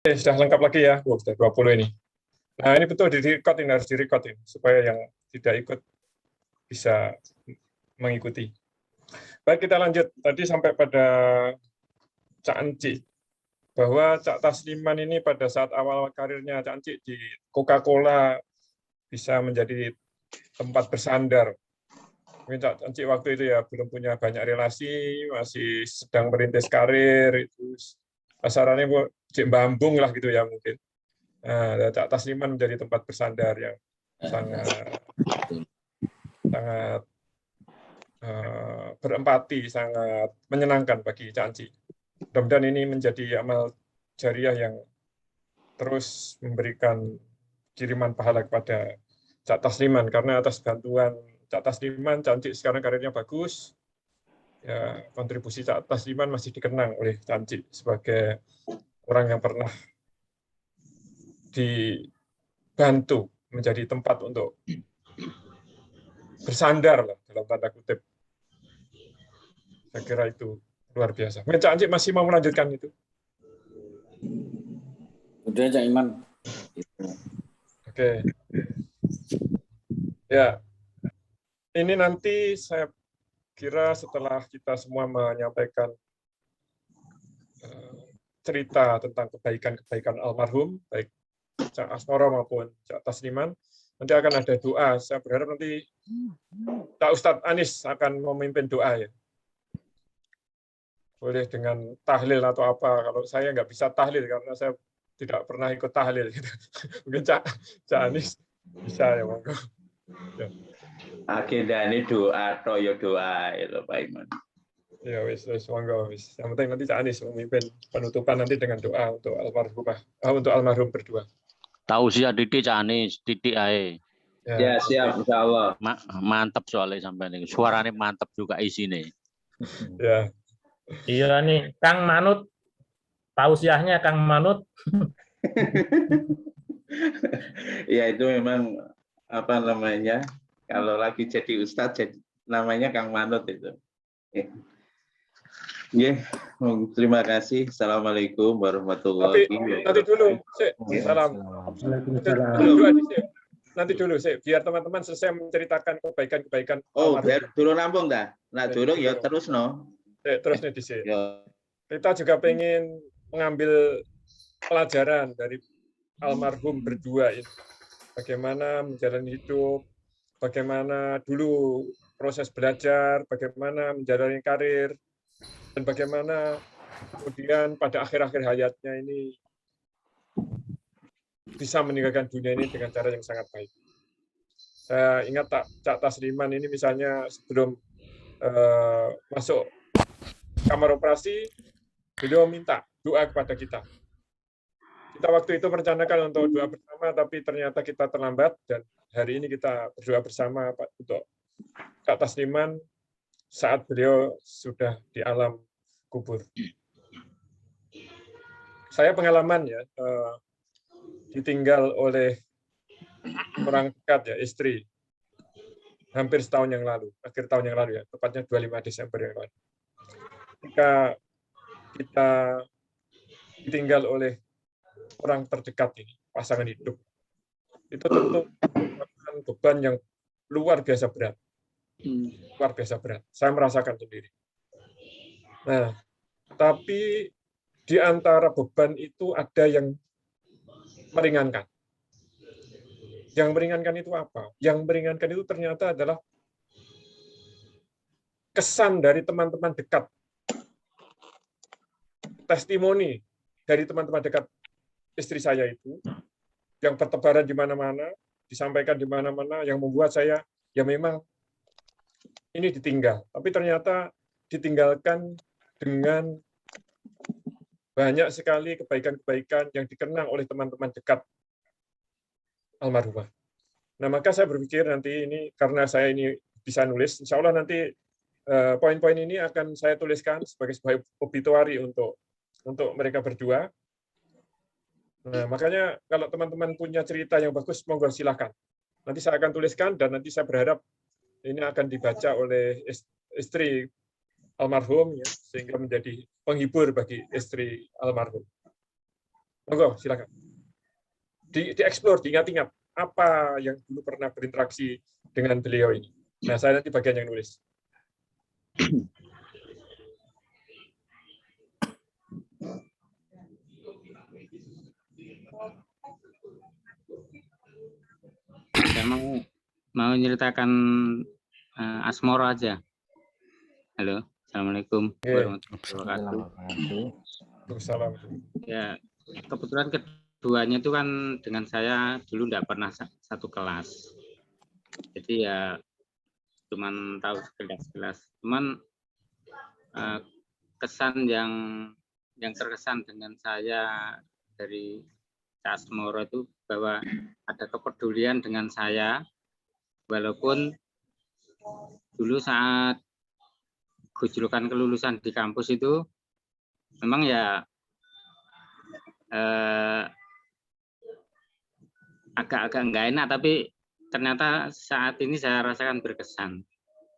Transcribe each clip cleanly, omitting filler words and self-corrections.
Sudah lengkap lagi ya. Sudah 20 ini. Nah, ini betul di-record, ini harus di-record ini, supaya yang tidak ikut bisa mengikuti. Baik, kita lanjut. Tadi sampai pada Cak Enci, bahwa Cak Tasliman ini pada saat awal karirnya Cak Enci di Coca-Cola bisa menjadi tempat bersandar. Mungkin Cak Enci waktu itu ya belum punya banyak relasi, masih sedang merintis karir, itu kasarannya Cik Bambung lah gitu ya mungkin. Nah, Cak Tasliman menjadi tempat bersandar yang sangat berempati, sangat menyenangkan bagi Cak Enci. Mudah-mudahan ini menjadi amal jariah yang terus memberikan kiriman pahala kepada Cak Tasliman, karena atas bantuan Cak Tasliman, Cak Enci sekarang karirnya bagus. Ya, kontribusi Cak Tasliman masih dikenang oleh Cak Enci sebagai orang yang pernah dibantu menjadi tempat untuk bersandar lah, dalam tanda kutip. Saya kira itu luar biasa. Mungkin Cak Enci masih mau melanjutkan itu? Udah, Cak Iman. Oke. Ya, ini nanti saya kira setelah kita semua menyampaikan cerita tentang kebaikan-kebaikan almarhum, baik Cak Asmoro maupun Cak Tasliman, nanti akan ada doa. Saya berharap nanti Cak Ustadz Anis akan memimpin doa ya. Boleh dengan tahlil atau apa. Kalau saya nggak bisa tahlil karena saya tidak pernah ikut tahlil. Mungkin Cak Anis bisa ya, monggo. Ya. Agenda ini doa, toyo doa itu Pak Iman. Ya wis monggo wis. Yang penting nanti Cak Anis memimpin penutupan nanti dengan doa untuk almarhum berdua. Tausiah titik Cak Anis, titik ae. Ya, siap insyaallah. Mantap soalnya sampai nih. Suaranya mantap juga isinya. Ya. Iya nih, Kang Manut. Tausiahnya Kang Manut. Ya itu memang apa namanya? Kalau lagi jadi ustadz jadi namanya Kang Manut itu. Ya, terima kasih. Assalamualaikum warahmatullahi wabarakatuh. Nanti dulu, salam. Nanti dulu, biar teman-teman selesai menceritakan kebaikan-kebaikan. Oh, biar dulu rampung dah. Nah, dulu ya terus no. Terus nih di sini. Kita juga pengen mengambil pelajaran dari almarhum berdua ini. Bagaimana menjalani hidup, bagaimana dulu proses belajar, bagaimana menjalani karir, dan bagaimana kemudian pada akhir-akhir hayatnya ini bisa meninggalkan dunia ini dengan cara yang sangat baik. Saya ingat Cak Tasliman ini misalnya sebelum masuk kamar operasi, beliau minta doa kepada kita. Kita waktu itu merencanakan untuk doa bersama, tapi ternyata kita terlambat, dan hari ini kita berdoa bersama untuk Cak Tasliman saat beliau sudah di alam kubur. Saya pengalaman ya, ditinggal oleh orang dekat ya, istri, hampir setahun yang lalu, akhir tahun yang lalu ya, tepatnya 25 Desember yang lalu. Ketika kita ditinggal oleh orang terdekat ini, pasangan hidup, itu tentu beban yang luar biasa berat. Luar biasa berat. Saya merasakan sendiri. Nah, tapi di antara beban itu ada yang meringankan. Yang meringankan itu apa? Yang meringankan itu ternyata adalah kesan dari teman-teman dekat. Testimoni dari teman-teman dekat istri saya itu, yang bertebaran di mana-mana, disampaikan di mana-mana, yang membuat saya, ya memang ini ditinggal. Tapi ternyata ditinggalkan dengan banyak sekali kebaikan-kebaikan yang dikenang oleh teman-teman dekat almarhumah. Nah, maka saya berpikir nanti ini, karena saya ini bisa nulis, insya Allah nanti poin-poin ini akan saya tuliskan sebagai sebuah obituari untuk mereka berdua. Nah, makanya kalau teman-teman punya cerita yang bagus, monggo silakan. Nanti saya akan tuliskan, dan nanti saya berharap ini akan dibaca oleh istri almarhum, ya, sehingga menjadi penghibur bagi istri almarhum. Monggo, silakan. Dieksplor, diingat-ingat apa yang dulu pernah berinteraksi dengan beliau ini. Nah, saya nanti bagian yang nulis. Saya mau ceritakan Asmoro aja. Halo, assalamualaikum warahmatullahi wabarakatuh. Salam. Ya, kebetulan keduanya itu kan dengan saya dulu tidak pernah satu kelas. Jadi ya cuman tahu sekilas. Cuman kesan yang terkesan dengan saya dari Cak Asmoro itu bahwa ada kepedulian dengan saya, walaupun dulu saat gujlukan kelulusan di kampus itu memang ya agak-agak nggak enak, tapi ternyata saat ini saya rasakan berkesan.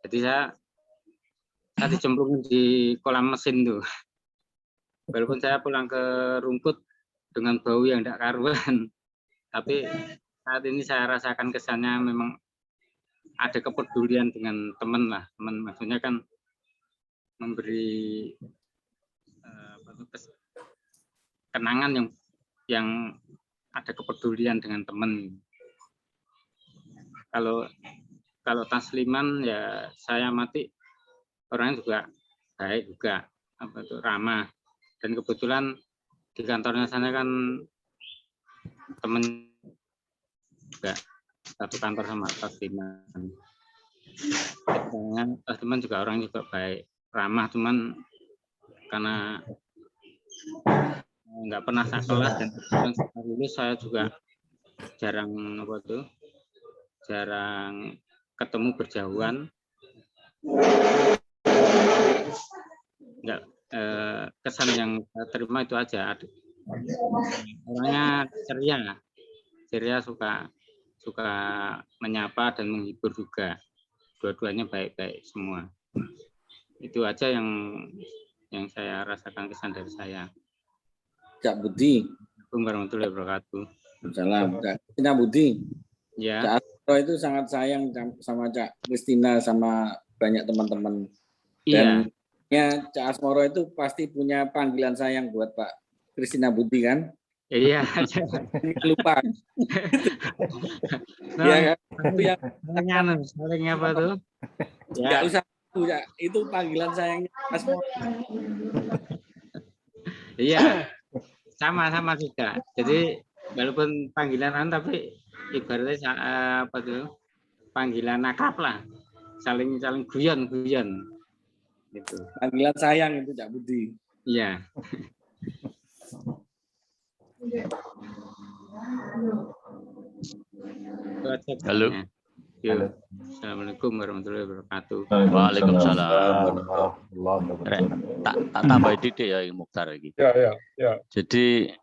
Jadi saya dicemplungin di kolam mesin tuh. Walaupun saya pulang ke rumput dengan bau yang tidak karuan, tapi saat ini saya rasakan kesannya memang ada kepedulian dengan teman lah. Teman maksudnya kan memberi kenangan yang ada kepedulian dengan teman. Kalau Tasliman ya saya amati orangnya juga baik juga, ramah, dan kebetulan di kantornya sana kan temen juga satu kantor sama Tasliman. Tasliman juga orang juga baik, ramah, cuman karena nggak pernah kelas dan setelah lulus saya juga jarang ketemu berjauhan. Nggak, kesan yang saya terima itu aja. Orangnya ceria, suka menyapa dan menghibur juga. Dua-duanya baik-baik semua. Itu aja yang saya rasakan kesan dari saya. Cak Budi. Assalamualaikum warahmatullahi wabarakatuh. Salam. Cak Budi. Ya. Cak Asmoro itu sangat sayang sama Cak Kristina sama banyak teman-teman. Iya. Dan Cak Asmoro itu pasti punya panggilan sayang buat Pak Kristina Budi kan? Iya. Lupa. Ya, itu yang saling apa tuh? Ya. Nggak usah ya, itu panggilan sayangnya Asmoro. Iya. Sama juga. Jadi walaupun panggilan tapi ibaratnya apa tuh? Panggilan akrab lah. Saling guyon. Gitu. Panggilan sayang itu Cak Budi. Iya. Halo. Halo. Assalamualaikum warahmatullahi wabarakatuh. Waalaikumsalam. Tak tambah didik ya Mukhtar iki. Ya. Jadi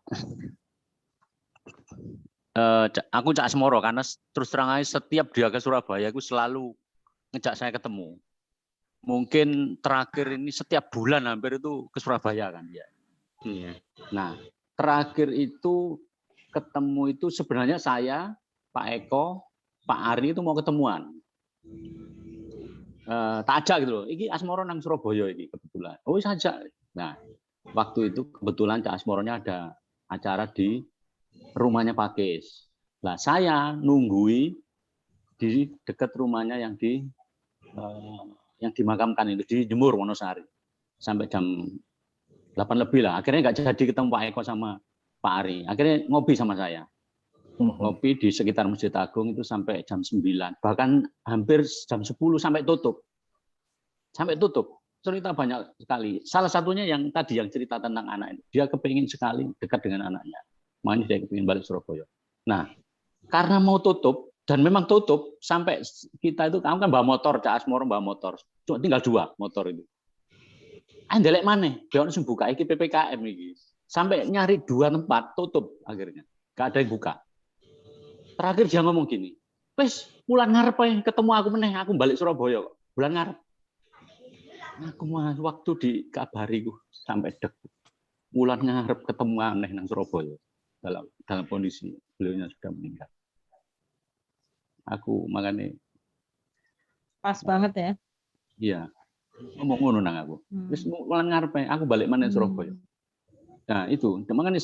aku Cak Asmoro karena terus terang aja setiap dia ke Surabaya aku selalu ngejak saya ketemu. Mungkin terakhir ini setiap bulan hampir itu ke Surabaya kan ya. Iya. Nah, terakhir itu ketemu itu sebenarnya saya, Pak Eko, Pak Ari itu mau ketemuan. Tak ajak gitu loh. Iki Asmoro nang Surabaya ini kebetulan. Oh, saja. Nah, waktu itu kebetulan Cak Asmoronya ada acara di rumahnya Pak Kis. Nah, saya nunggui di dekat rumahnya yang dimakamkan itu di Jemur Wonosari sampai jam 8 lebih lah. Akhirnya nggak jadi ketemu Pak Eko sama Pak Ari. Akhirnya ngopi sama saya. Ngopi di sekitar Masjid Agung itu sampai jam 9. Bahkan hampir jam 10 sampai tutup. Cerita banyak sekali. Salah satunya yang tadi yang cerita tentang anak itu. Dia kepingin sekali dekat dengan anaknya. Makanya dia kepingin balik Surabaya. Nah, karena mau tutup, dan memang tutup, sampai kita itu, kamu kan bawa motor, Cak Asmoro bawa motor. Cuma tinggal 2 motor itu. Ndelek maneh, dia harus buka iki PPKM iki. Sampai nyari 2 tempat tutup akhirnya. Gak ada yang buka. Terakhir dia ngomong gini, "Wes, bulan ngarep ketemu aku meneh, aku balik Surabaya kok. Bulan ngarep." Aku mah waktu dikabari ku sampai dek. Bulan ngarep ketemu aneh nang Surabaya. dalam kondisi beliaunya sudah meninggal. Aku makanya Pas banget ya. iya ngomong ngono nang aku. Wis mulai ngarepe aku balik mana Surabaya. Nah, itu makanya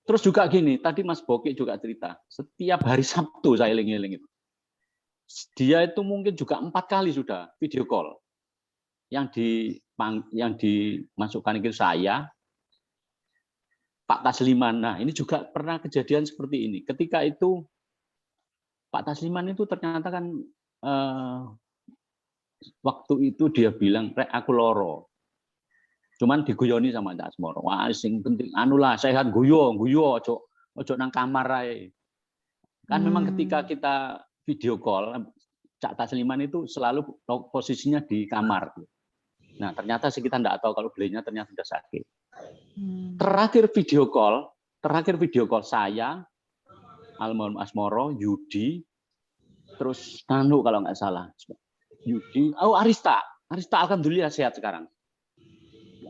terus juga gini, tadi Mas Boki juga cerita, setiap hari Sabtu saya eling-eling itu. Dia itu mungkin juga 4 kali sudah video call. Yang dimasukkan itu saya, Pak Tasliman. Nah, ini juga pernah kejadian seperti ini. Ketika itu Pak Tasliman itu ternyata kan waktu itu dia bilang, "Rek, aku loro." Cuman diguyoni sama Cak Asmoro. Wah, sing penting anulah sehat guyo ojo nang kamar ae. Kan memang ketika kita video call Cak Tasliman itu selalu posisinya di kamar. Nah, ternyata sih kita enggak tahu kalau beliaunya ternyata sudah sakit. Terakhir video call saya, almarhum Asmoro, Yudi, terus Nanu kalau nggak salah. Yudi, Arista alhamdulillah sehat sekarang.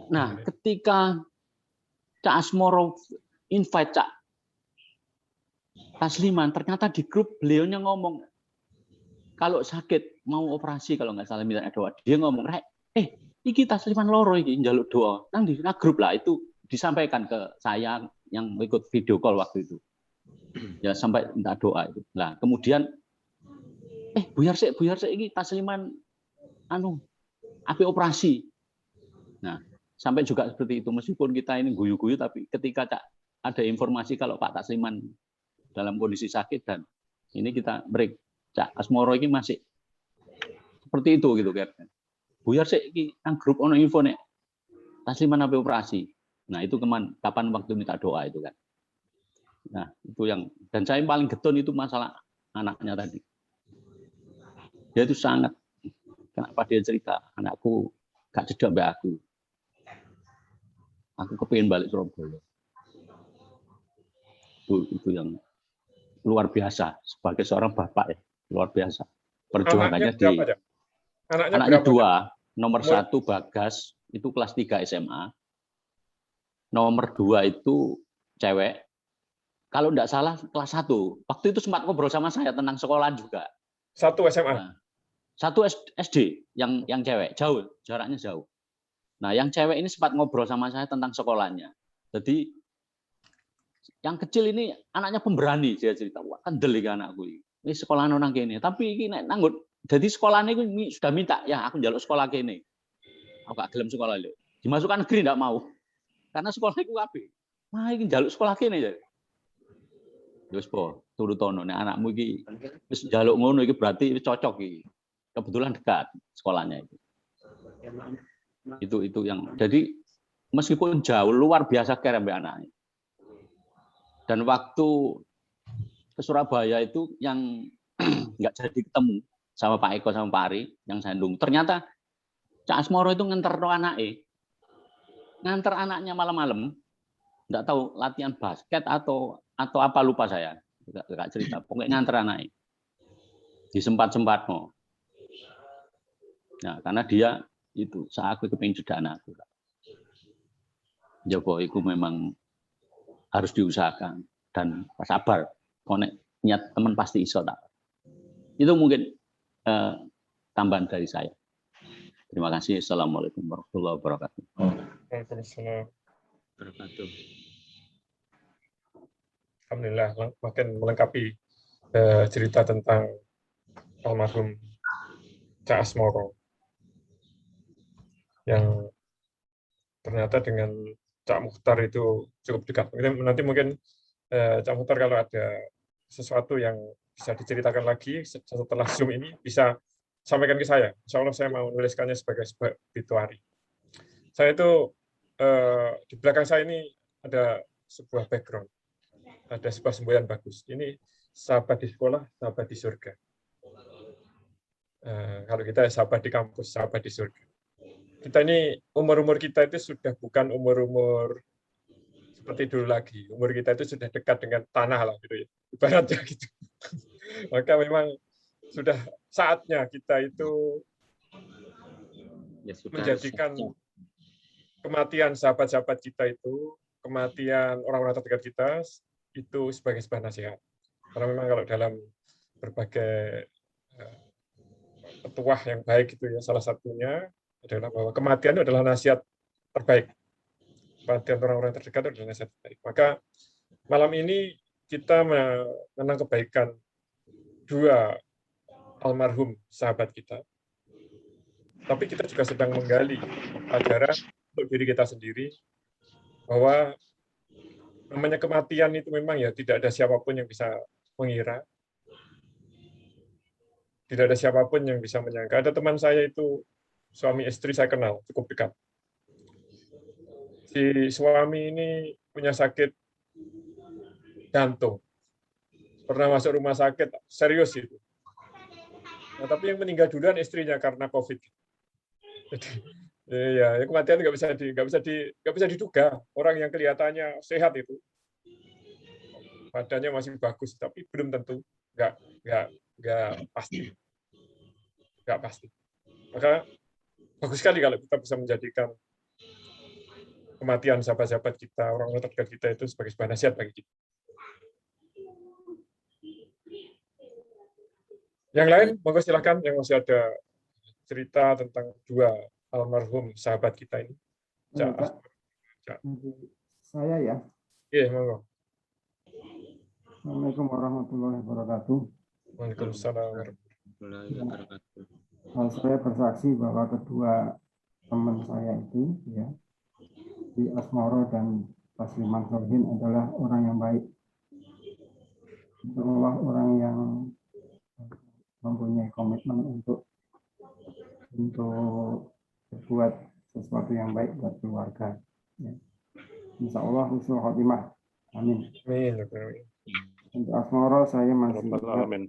Nah, ketika Cak Asmoro invite Cak Tasliman, ternyata di grup beliaunya ngomong, kalau sakit mau operasi kalau nggak salah minta doa. Dia ngomong, iki Tasliman loro iki njaluk doa. Nang di grup lah itu disampaikan ke saya yang ikut video call waktu itu. Ya sampai minta doa itu. Nah, kemudian buyar sik iki Tasliman ape operasi. Nah, sampai juga seperti itu, meskipun kita ini guyu-guyu, tapi ketika ada informasi kalau Pak Tasliman dalam kondisi sakit dan ini kita break, Cak Asmoro ini masih seperti itu gitu kan. Buyar sik iki nang grup ono info nek Tasliman apa operasi. Nah, itu kapan waktu minta doa itu kan. Nah, itu yang dan saya paling getun itu masalah anaknya tadi. Dia itu sangat, kenapa dia cerita, anakku gak cedak mbak aku. Aku kepingin balik Surabaya. Itu yang luar biasa sebagai seorang bapak ya, luar biasa. Perjuangannya anaknya 2, nomor 1 Bagas itu kelas 3 SMA, nomor 2 itu cewek. Kalau enggak salah kelas 1. Waktu itu sempat ngobrol sama saya tentang sekolah juga. 1 SMA. Nah, 1 SD yang cewek, jauh, jaraknya jauh. Nah, yang cewek ini sempat ngobrol sama saya tentang sekolahnya. Jadi yang kecil ini anaknya pemberani, dia cerita, wah kendel iki anakku iki. Ini sekolah nang kene, tapi iki nek nanggut jadi sekolahnya ini sudah minta, ya aku njaluk sekolah kene. Aku gak gelem sekolah lho. Dimasukkan negeri enggak mau. Karena sekolahnya ku kabeh. Wah, iki njaluk sekolah kene ya. Wis po, turutono nek anakmu iki wis njaluk ngono iki berarti wis cocok iki. Kebetulan dekat sekolahnya itu. Itu yang jadi meskipun jauh luar biasa care mbak anaknya. Dan waktu ke Surabaya itu yang nggak jadi ketemu sama Pak Eko sama Pak Ari yang Sandung. Ternyata Cak Asmoro itu nganter anaknya malam-malam, nggak tahu latihan basket atau apa lupa saya, nggak cerita. Pokoknya nganter anaknya di sempat mau. Nah, karena dia itu saat aku kepingin cedak anakku. Joko itu memang harus diusahakan dan sabar. Konek niat teman pasti iso tak. Itu mungkin tambahan dari saya. Terima kasih. Assalamualaikum warahmatullahi wabarakatuh. Waalaikumsalam. Alhamdulillah makin melengkapi cerita tentang almarhum Cak Asmoro yang ternyata dengan Cak Mukhtar itu cukup dekat. Nanti mungkin Cak Mukhtar kalau ada sesuatu yang bisa diceritakan lagi setelah Zoom ini bisa sampaikan ke saya. Insya Allah saya mau menuliskannya sebagai obituari. Saya itu di belakang saya ini ada sebuah background, ada sebuah semboyan bagus. Ini sahabat di sekolah, sahabat di surga. Kalau kita sahabat di kampus, sahabat di surga. Kita ini umur kita itu sudah bukan umur seperti dulu lagi. Umur kita itu sudah dekat dengan tanah lah gitu ya. Ibaratnya gitu. Maka memang sudah saatnya kita itu menjadikan kematian sahabat-sahabat kita itu, kematian orang-orang terdekat kita itu sebagai sebuah nasihat. Karena memang kalau dalam berbagai petuah yang baik itu ya, salah satunya adalah bahwa kematian itu adalah nasihat terbaik. Kematian orang-orang terdekat itu adalah nasihat terbaik. Maka malam ini kita mengenang kebaikan dua almarhum sahabat kita. Tapi kita juga sedang menggali pelajaran untuk diri kita sendiri, bahwa namanya kematian itu memang ya tidak ada siapapun yang bisa mengira, tidak ada siapapun yang bisa menyangka. Ada teman saya itu, suami istri saya kenal cukup dekat. Si suami ini punya sakit jantung, pernah masuk rumah sakit serius itu. Nah, tapi yang meninggal duluan istrinya karena COVID. Jadi ya kematian nggak bisa diduga. Orang yang kelihatannya sehat itu, badannya masih bagus, tapi belum tentu, nggak pasti. Maka bagus sekali kalau kita bisa menjadikan kematian sahabat-sahabat kita, orang-orang terdekat kita itu sebagai sebuah nasihat bagi kita. Yang lain, monggo silakan yang masih ada cerita tentang dua almarhum sahabat kita ini. Saya ya. Iya, monggo. Assalamualaikum warahmatullahi wabarakatuh. Waalaikumsalam. Saya bersaksi bahwa kedua teman saya itu, ya, di Asmoro dan Tasliman Solihin adalah orang yang baik. Allah orang yang mempunyai komitmen untuk berbuat sesuatu yang baik buat keluarga. Ya. Insya Allah husnul khotimah. Amin. Amin. Untuk Asmoro saya masih ingat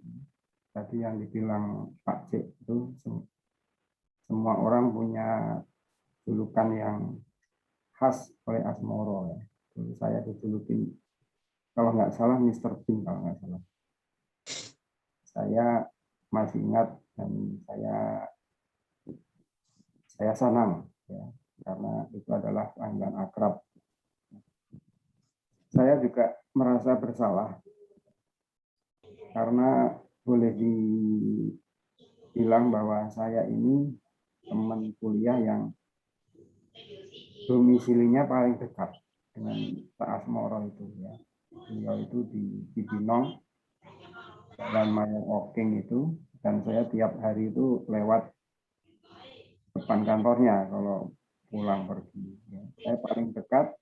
tadi yang dibilang Pak Cik itu, semua orang punya julukan yang khas oleh Asmoro. Ya. Jadi saya dijulukin, kalau nggak salah, Mr. Pink kalau nggak salah. Saya masih ingat dan saya senang, ya, karena itu adalah panggilan akrab. Saya juga merasa bersalah karena boleh dibilang bahwa saya ini teman kuliah yang domisilinya paling dekat dengan Pak Asmoro itu, ya. Beliau itu di Cibinong dan Mayor Oking itu, dan saya tiap hari itu lewat depan kantornya kalau pulang pergi. Ya. Saya paling dekat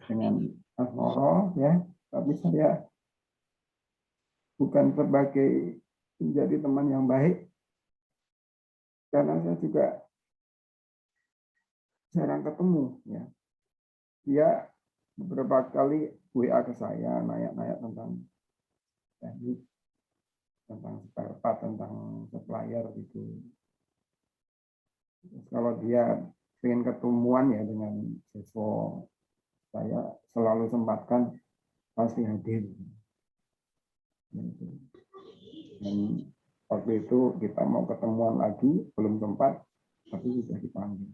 dengan Asmoro, ya, tapi saya bukan sebagai menjadi teman yang baik, karena saya juga jarang ketemu. Ya. Dia beberapa kali WA ke saya, nanya-nanya tentang teknik, tentang spare part, tentang supplier gitu. Terus kalau dia ingin ketemuan ya dengan siswa, saya selalu sempatkan, pasti hadir. Dan waktu itu kita mau ketemuan lagi, belum sempat, tapi sudah dipanggil.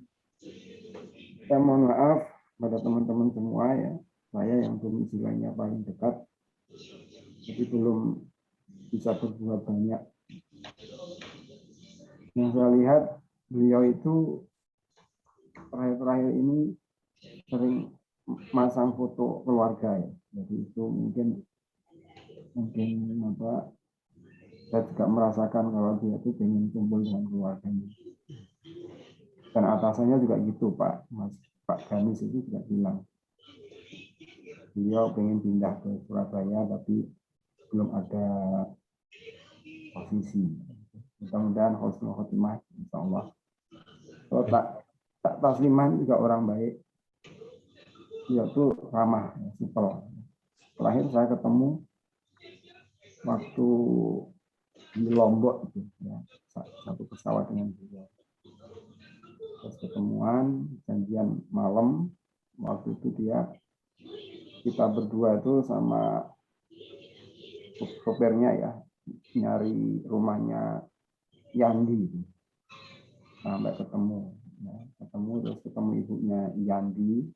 Saya mohon maaf pada teman-teman semua, ya, saya yang domisilinya paling dekat, tapi belum bisa berbuat banyak. Yang saya lihat, beliau itu terakhir-terakhir ini sering masang foto keluarga, ya. Jadi itu mungkin apa, saya juga merasakan kalau dia itu ingin kumpul dengan keluarganya. Dan atasannya juga gitu, Pak Ganis itu juga bilang beliau pengen pindah ke Surabaya tapi belum ada posisi. Mudah-mudahan husnul khotimah, insya Allah. Kalau tak Tasliman juga orang baik, dia tuh ramah, simpel. Terakhir saya ketemu waktu di Lombok itu, ya, satu pesawat dengan beliau. Terus ketemuan, janjian malam, waktu itu kita berdua itu sama sopirnya, ya, nyari rumahnya Yandi, sampai ketemu, ya, terus ketemu ibunya Yandi,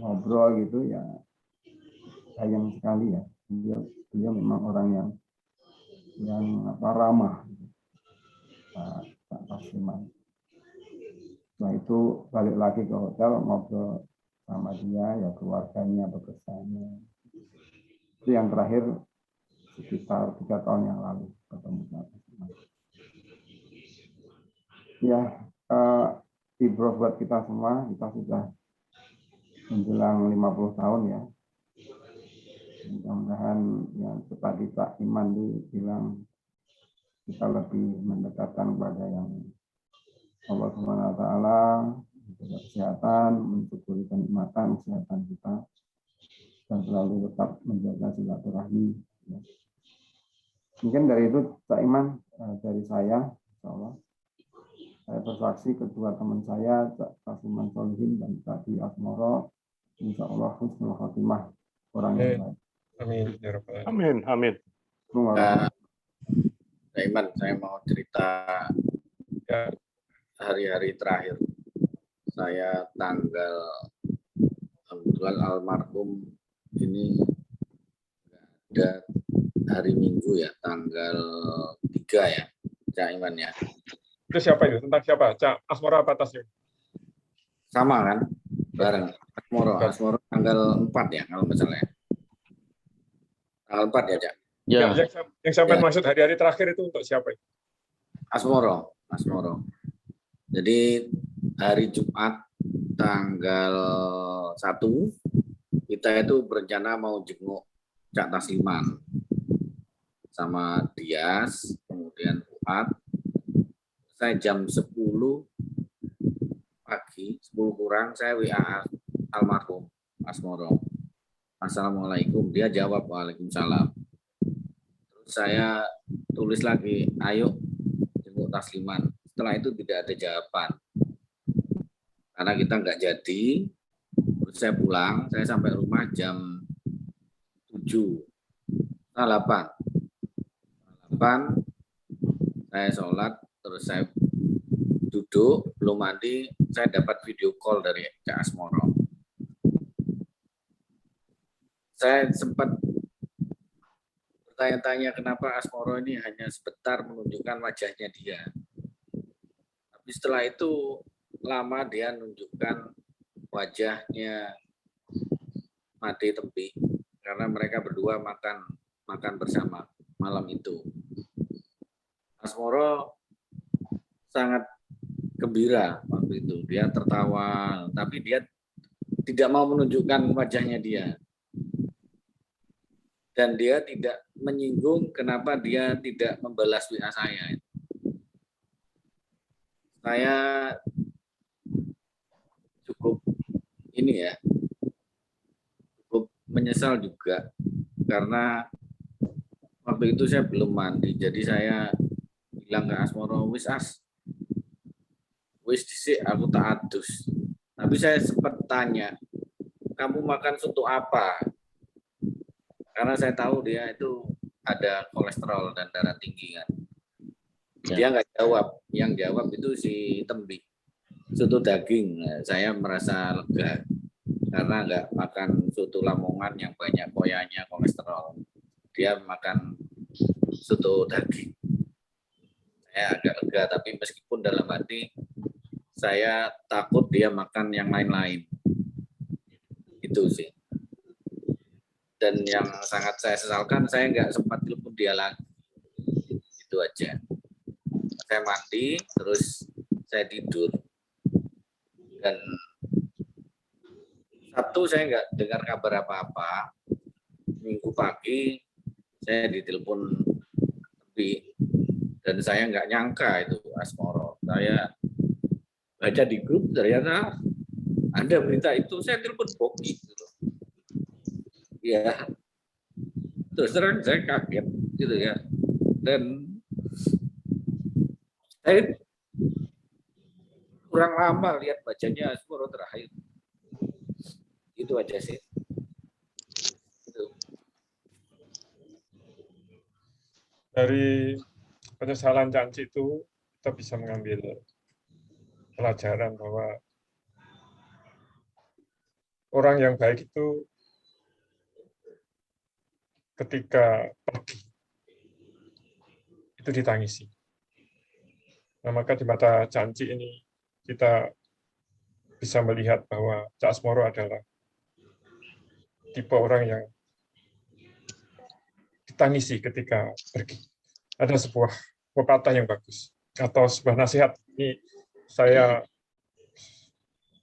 ngobrol gitu, ya. sayang sekali ya. Beliau memang orang yang ramah, Pak Tasliman. Setelah itu balik lagi ke hotel, ngobrol sama dia, ya keluarganya, bekerjanya. Itu yang terakhir sekitar 3 tahun yang lalu ketemu Pak Tasliman. Ya, Ibro buat kita semua, kita sudah menjelang 50 tahun ya. Mudah-mudahan yang tadi Pak Iman bilang kita lebih mendekatkan kepada yang Allah Subhanahu wa taala, menjaga kesehatan, mensyukuri kenikmatan kesehatan kita, dan selalu tetap menjaga silaturahmi. Ya. Mungkin dari itu Pak Iman, dari saya, insya Allah. Saya bersaksi kedua teman saya, Cak Tasliman Solihin dan Cak Dwi Asmoro, insya Allah husnul khotimah, orang yang baik. Amin. Ya Rabbal Alamin. Amin, amin. Pak Iman, saya mau cerita Ya. hari-hari terakhir. Saya kebetulan almarhum ini ada hari Minggu ya, tanggal 3 ya, Cak Iman ya. Itu siapa itu? Tentang siapa? Cak Asmoro apa Taslim? Sama kan? Bareng. Asmoro tanggal 4 ya, kalau nggak salah ya. Tanggal 4 ya, Cak? Ya. Yang sampai maksud hari-hari terakhir itu untuk siapa? Asmoro. Jadi hari Jumat tanggal 1 kita itu berencana mau jenguk Cak Tasliman sama Dias, kemudian Fuad. Saya jam 10 pagi, 10 kurang, saya WA almarhum Asmoro. Assalamualaikum. Dia jawab waalaikumsalam. Terus saya tulis lagi, ayo jenguk Tasliman. Setelah itu tidak ada jawaban. Karena kita nggak jadi, terus saya pulang, saya sampai rumah jam 8. Saya sholat, terus saya duduk, belum mandi, saya dapat video call dari Cak Asmoro. Saya sempat bertanya-tanya kenapa Asmoro ini hanya sebentar menunjukkan wajahnya dia. Tapi setelah itu lama dia menunjukkan wajahnya Made Tembi karena mereka berdua makan bersama malam itu. Asmoro sangat gembira waktu itu. Dia tertawa, tapi dia tidak mau menunjukkan wajahnya dia. Dan dia tidak menyinggung kenapa dia tidak membalas WA saya. Saya cukup menyesal juga karena waktu itu saya belum mandi. Jadi saya bilang ke Asmoro, wis dhisik aku tak adus. Tapi saya sempat tanya, kamu makan soto apa? Karena saya tahu dia itu ada kolesterol dan darah tinggi kan. Dia nggak jawab, yang jawab itu si Tembi. Soto daging, saya merasa lega karena nggak makan soto Lamongan yang banyak koyanya kolesterol. Dia makan soto daging. Saya agak lega, tapi meskipun dalam hati saya takut dia makan yang lain-lain. Itu sih. Dan yang sangat saya sesalkan, saya nggak sempat telepon dia lagi. Itu aja. Saya mandi, terus saya tidur. Dan Sabtu saya nggak dengar kabar apa-apa. Minggu pagi saya ditelepon Tembi. Dan saya nggak nyangka itu Asmoro. Saya baca di grup, ternyata ada berita itu, saya telepon Boki. Ya, terus terang saya kaget gitu ya, dan saya kurang lama lihat bacanya Asmoro terakhir. Itu aja sih. Itu. Dari penyesalan Canci itu kita bisa mengambil pelajaran bahwa orang yang baik itu ketika pergi itu ditangisi. Nah, maka di mata Canci ini kita bisa melihat bahwa Cak Asmoro adalah tipe orang yang ditangisi ketika pergi. Ada sebuah pepatah yang bagus atau sebuah nasihat. Ini saya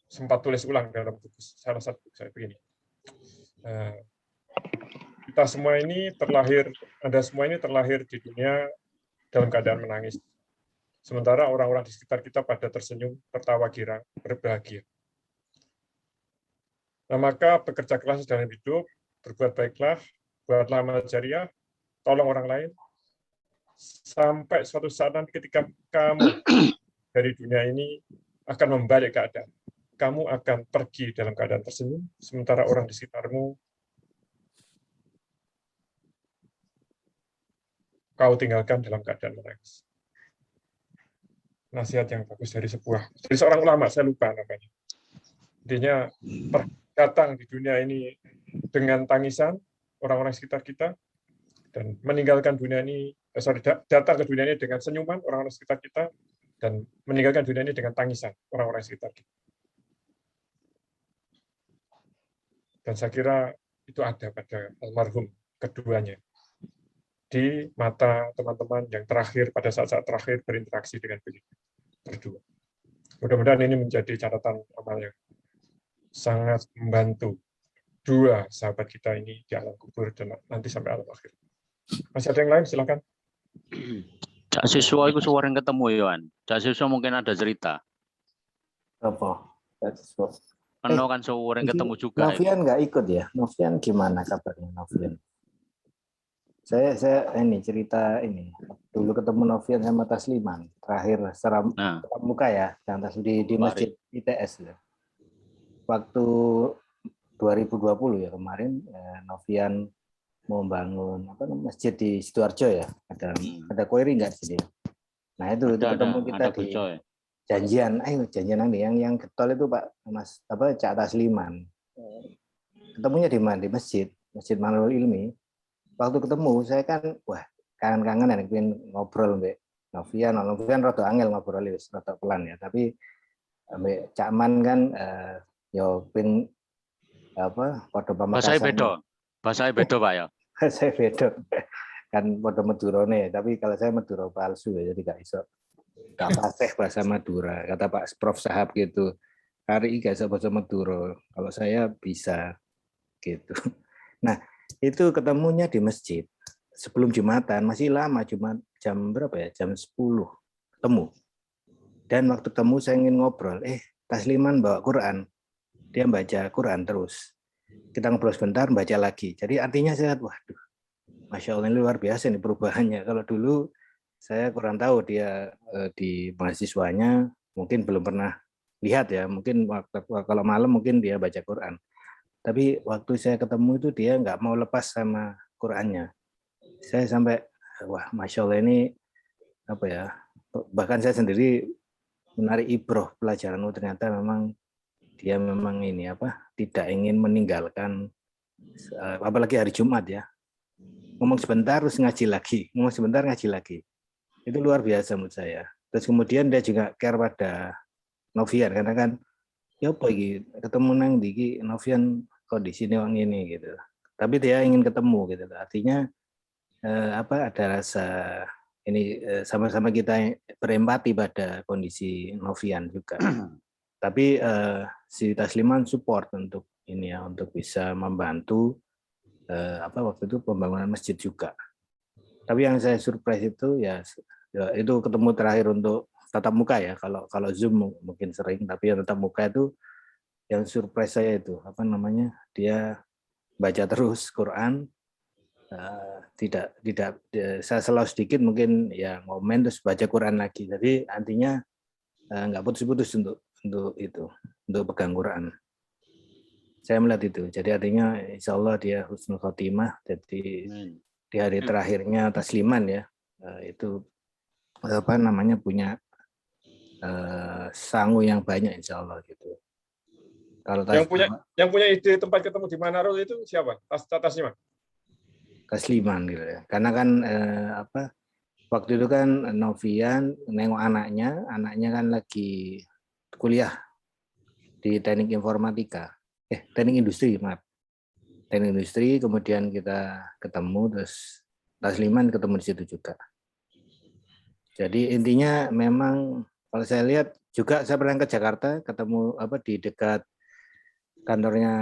sempat tulis ulang dalam buku salah satu buku saya begini. Kita semua ini terlahir, Anda semua ini terlahir di dunia dalam keadaan menangis. Sementara orang-orang di sekitar kita pada tersenyum, tertawa girang, berbahagia. Nah, maka bekerja keras dalam hidup, berbuat baiklah, buatlah amal jariah, tolong orang lain, sampai suatu saat nanti ketika kamu dari dunia ini akan membalik keadaan. Kamu akan pergi dalam keadaan tersenyum, sementara orang di sekitarmu kau tinggalkan dalam keadaan menangis. Nasihat yang bagus dari seorang ulama, saya lupa namanya. Intinya datang di dunia ini dengan tangisan orang-orang sekitar kita, dan meninggalkan dunia ini, datang ke dunia ini dengan senyuman orang-orang sekitar kita, dan meninggalkan dunia ini dengan tangisan orang-orang sekitar kita. Dan saya kira itu ada pada almarhum keduanya di mata teman-teman yang terakhir pada saat-saat terakhir berinteraksi dengan beliau berdua. Mudah-mudahan ini menjadi catatan amal yang sangat membantu dua sahabat kita ini di alam kubur dan nanti sampai alam akhir. Masih ada yang lain? Silakan. Cak Siswa itu sering ketemu Yohan. Cak Siswa mungkin ada cerita. Apa? Cak Siswa. Kan sering ketemu juga. Novian nggak ikut ya? Novian gimana kabarnya Novian? Saya ini cerita ini. Dulu ketemu Novian sama Tasliman. Terakhir secara muka ya, yang di Masjid ITS. Ya. Waktu 2020 ya kemarin, Novian mau bangun masjid di Sidoarjo ya. Ada query nggak sih dia? Nah itu ketemu kita di janjian. Ayo janjian yang getol itu Pak Mas Cak Tasliman. Ketemunya di mana? Di Masjid Manarul Ilmi. Waktu ketemu saya kan kangen-kangen pengen ngobrol mbak Novian rada angel ngobrol rada pelan ya, tapi mbak Cak Man kan yo pin padha pamekasan. Bahasa beda Pak ya. Saya beda kan padha Madurane, tapi kalau saya Madura palsu ya, jadi gak iso gak fasih bahasa Madura. Kata Pak Prof Sahab gitu, hari ini gak iso bahasa Madura, kalau saya bisa gitu. Nah itu ketemunya di masjid sebelum Jumatan, masih lama, Jumat jam berapa ya, jam 10 ketemu. Dan waktu ketemu saya ingin ngobrol, Tasliman bawa Quran, dia baca Quran terus, kita ngobrol sebentar, baca lagi. Jadi artinya saya, waduh, Masya Allah ini luar biasa nih perubahannya. Kalau dulu saya kurang tahu dia di mahasiswanya, mungkin belum pernah lihat ya, mungkin kalau malam mungkin dia baca Quran. Tapi waktu saya ketemu itu dia nggak mau lepas sama Qurannya. Saya sampai, wah Masya Allah ini apa ya, bahkan saya sendiri menarik ibroh pelajaran, ternyata memang dia memang ini tidak ingin meninggalkan, apalagi hari Jumat ya. Ngomong sebentar terus ngaji lagi, ngomong sebentar ngaji lagi. Itu luar biasa menurut saya. Terus kemudian dia juga care pada Novian, karena kan ya apa iki ketemu nang iki Novian kondisi orang ini gitu. Tapi dia ingin ketemu gitu. Artinya ada rasa ini sama-sama kita berempati pada kondisi Novian juga. Tapi si Tasliman support untuk ini ya, untuk bisa membantu waktu itu pembangunan masjid juga. Tapi yang saya surprise itu ya itu ketemu terakhir untuk tatap muka ya. Kalau Zoom mungkin sering, tapi yang tatap muka itu yang surprise saya itu dia baca terus Quran, tidak saya selalu sedikit mungkin ya ngomen terus baca Quran lagi. Jadi artinya nggak putus-putus untuk pegang Quran. Saya melihat itu. Jadi artinya insya Allah dia husnul khotimah. Jadi di hari terakhirnya Tasliman ya itu punya sangu yang banyak insya Allah gitu. Kalau yang punya ide tempat ketemu di Manarul itu siapa? Tasliman? Tasliman gitu ya. Karena kan waktu itu kan Novian nengok anaknya kan lagi kuliah di teknik informatika, teknik industri, maaf. Teknik industri, kemudian kita ketemu, terus Tasliman ketemu di situ juga. Jadi intinya memang kalau saya lihat juga saya pernah ke Jakarta, ketemu di dekat kantornya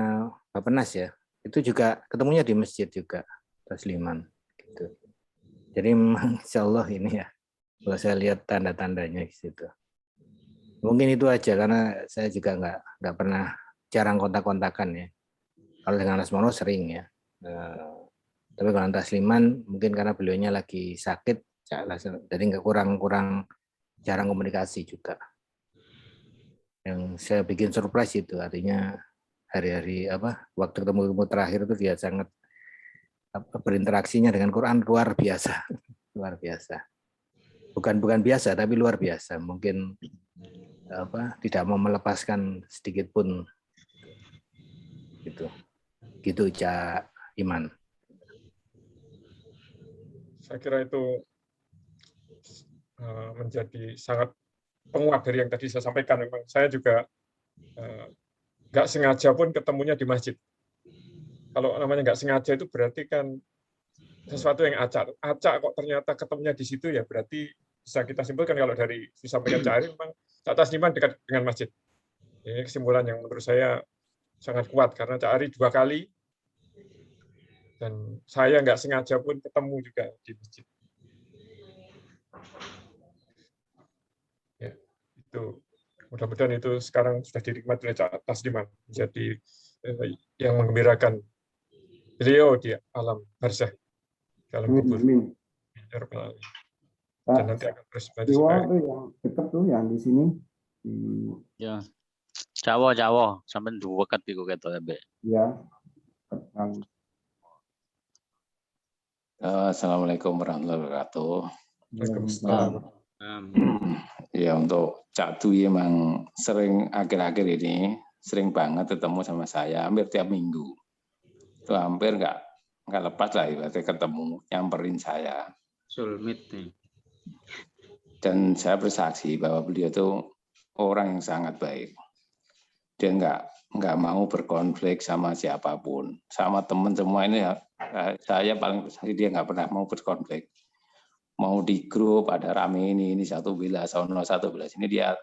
Bappenas ya, itu juga ketemunya di masjid juga, Tasliman. Gitu. Jadi memang insya Allah ini ya, kalau saya lihat tanda-tandanya di situ. Mungkin itu aja karena saya juga nggak pernah jarang kontak-kontakan ya. Kalau dengan Asmoro sering ya. Tapi kalau Tasliman mungkin karena beliaunya lagi sakit, jadi nggak kurang jarang komunikasi juga. Yang saya bikin surprise itu artinya hari-hari waktu ketemu terakhir itu dia sangat berinteraksinya dengan Quran luar biasa, luar biasa. Bukan biasa tapi luar biasa. Mungkin tidak mau melepaskan sedikit pun gitu Cak Iman. Saya kira itu menjadi sangat penguat dari yang tadi saya sampaikan. Memang saya juga nggak sengaja pun ketemunya di masjid. Kalau namanya nggak sengaja itu berarti kan sesuatu yang acak. Acak kok ternyata ketemunya di situ ya berarti bisa kita simpulkan kalau dari disampaikan Cak Ari memang Cak Tasliman dekat dengan masjid. Ini kesimpulan yang menurut saya sangat kuat karena Cak Ari 2 kali dan saya nggak sengaja pun ketemu juga di masjid. Ya, itu mudah-mudahan itu sekarang sudah dinikmati oleh Cak Tasliman menjadi yang menggembirakan beliau di alam barzakh dalam kubur. Dan nanti akan terus itu yang dekat tuh yang di sini Ya. Jawa sampai dua kat iku ketok ya, ya. Assalamualaikum warahmatullahi wabarakatuh. Waalaikumsalam. Ya untuk Cak Dwi emang sering akhir-akhir ini sering banget ketemu sama saya hampir tiap minggu. Itu hampir nggak lepas lah ibaratnya ketemu nyamperin saya. Soulmate nih. Dan saya bersaksi bahwa beliau itu orang yang sangat baik. Dia nggak mau berkonflik sama siapapun, sama teman semua ini ya. Saya paling bersaksi dia nggak pernah mau berkonflik. Mau di grup ada rame ini satu bila satu bila sini dia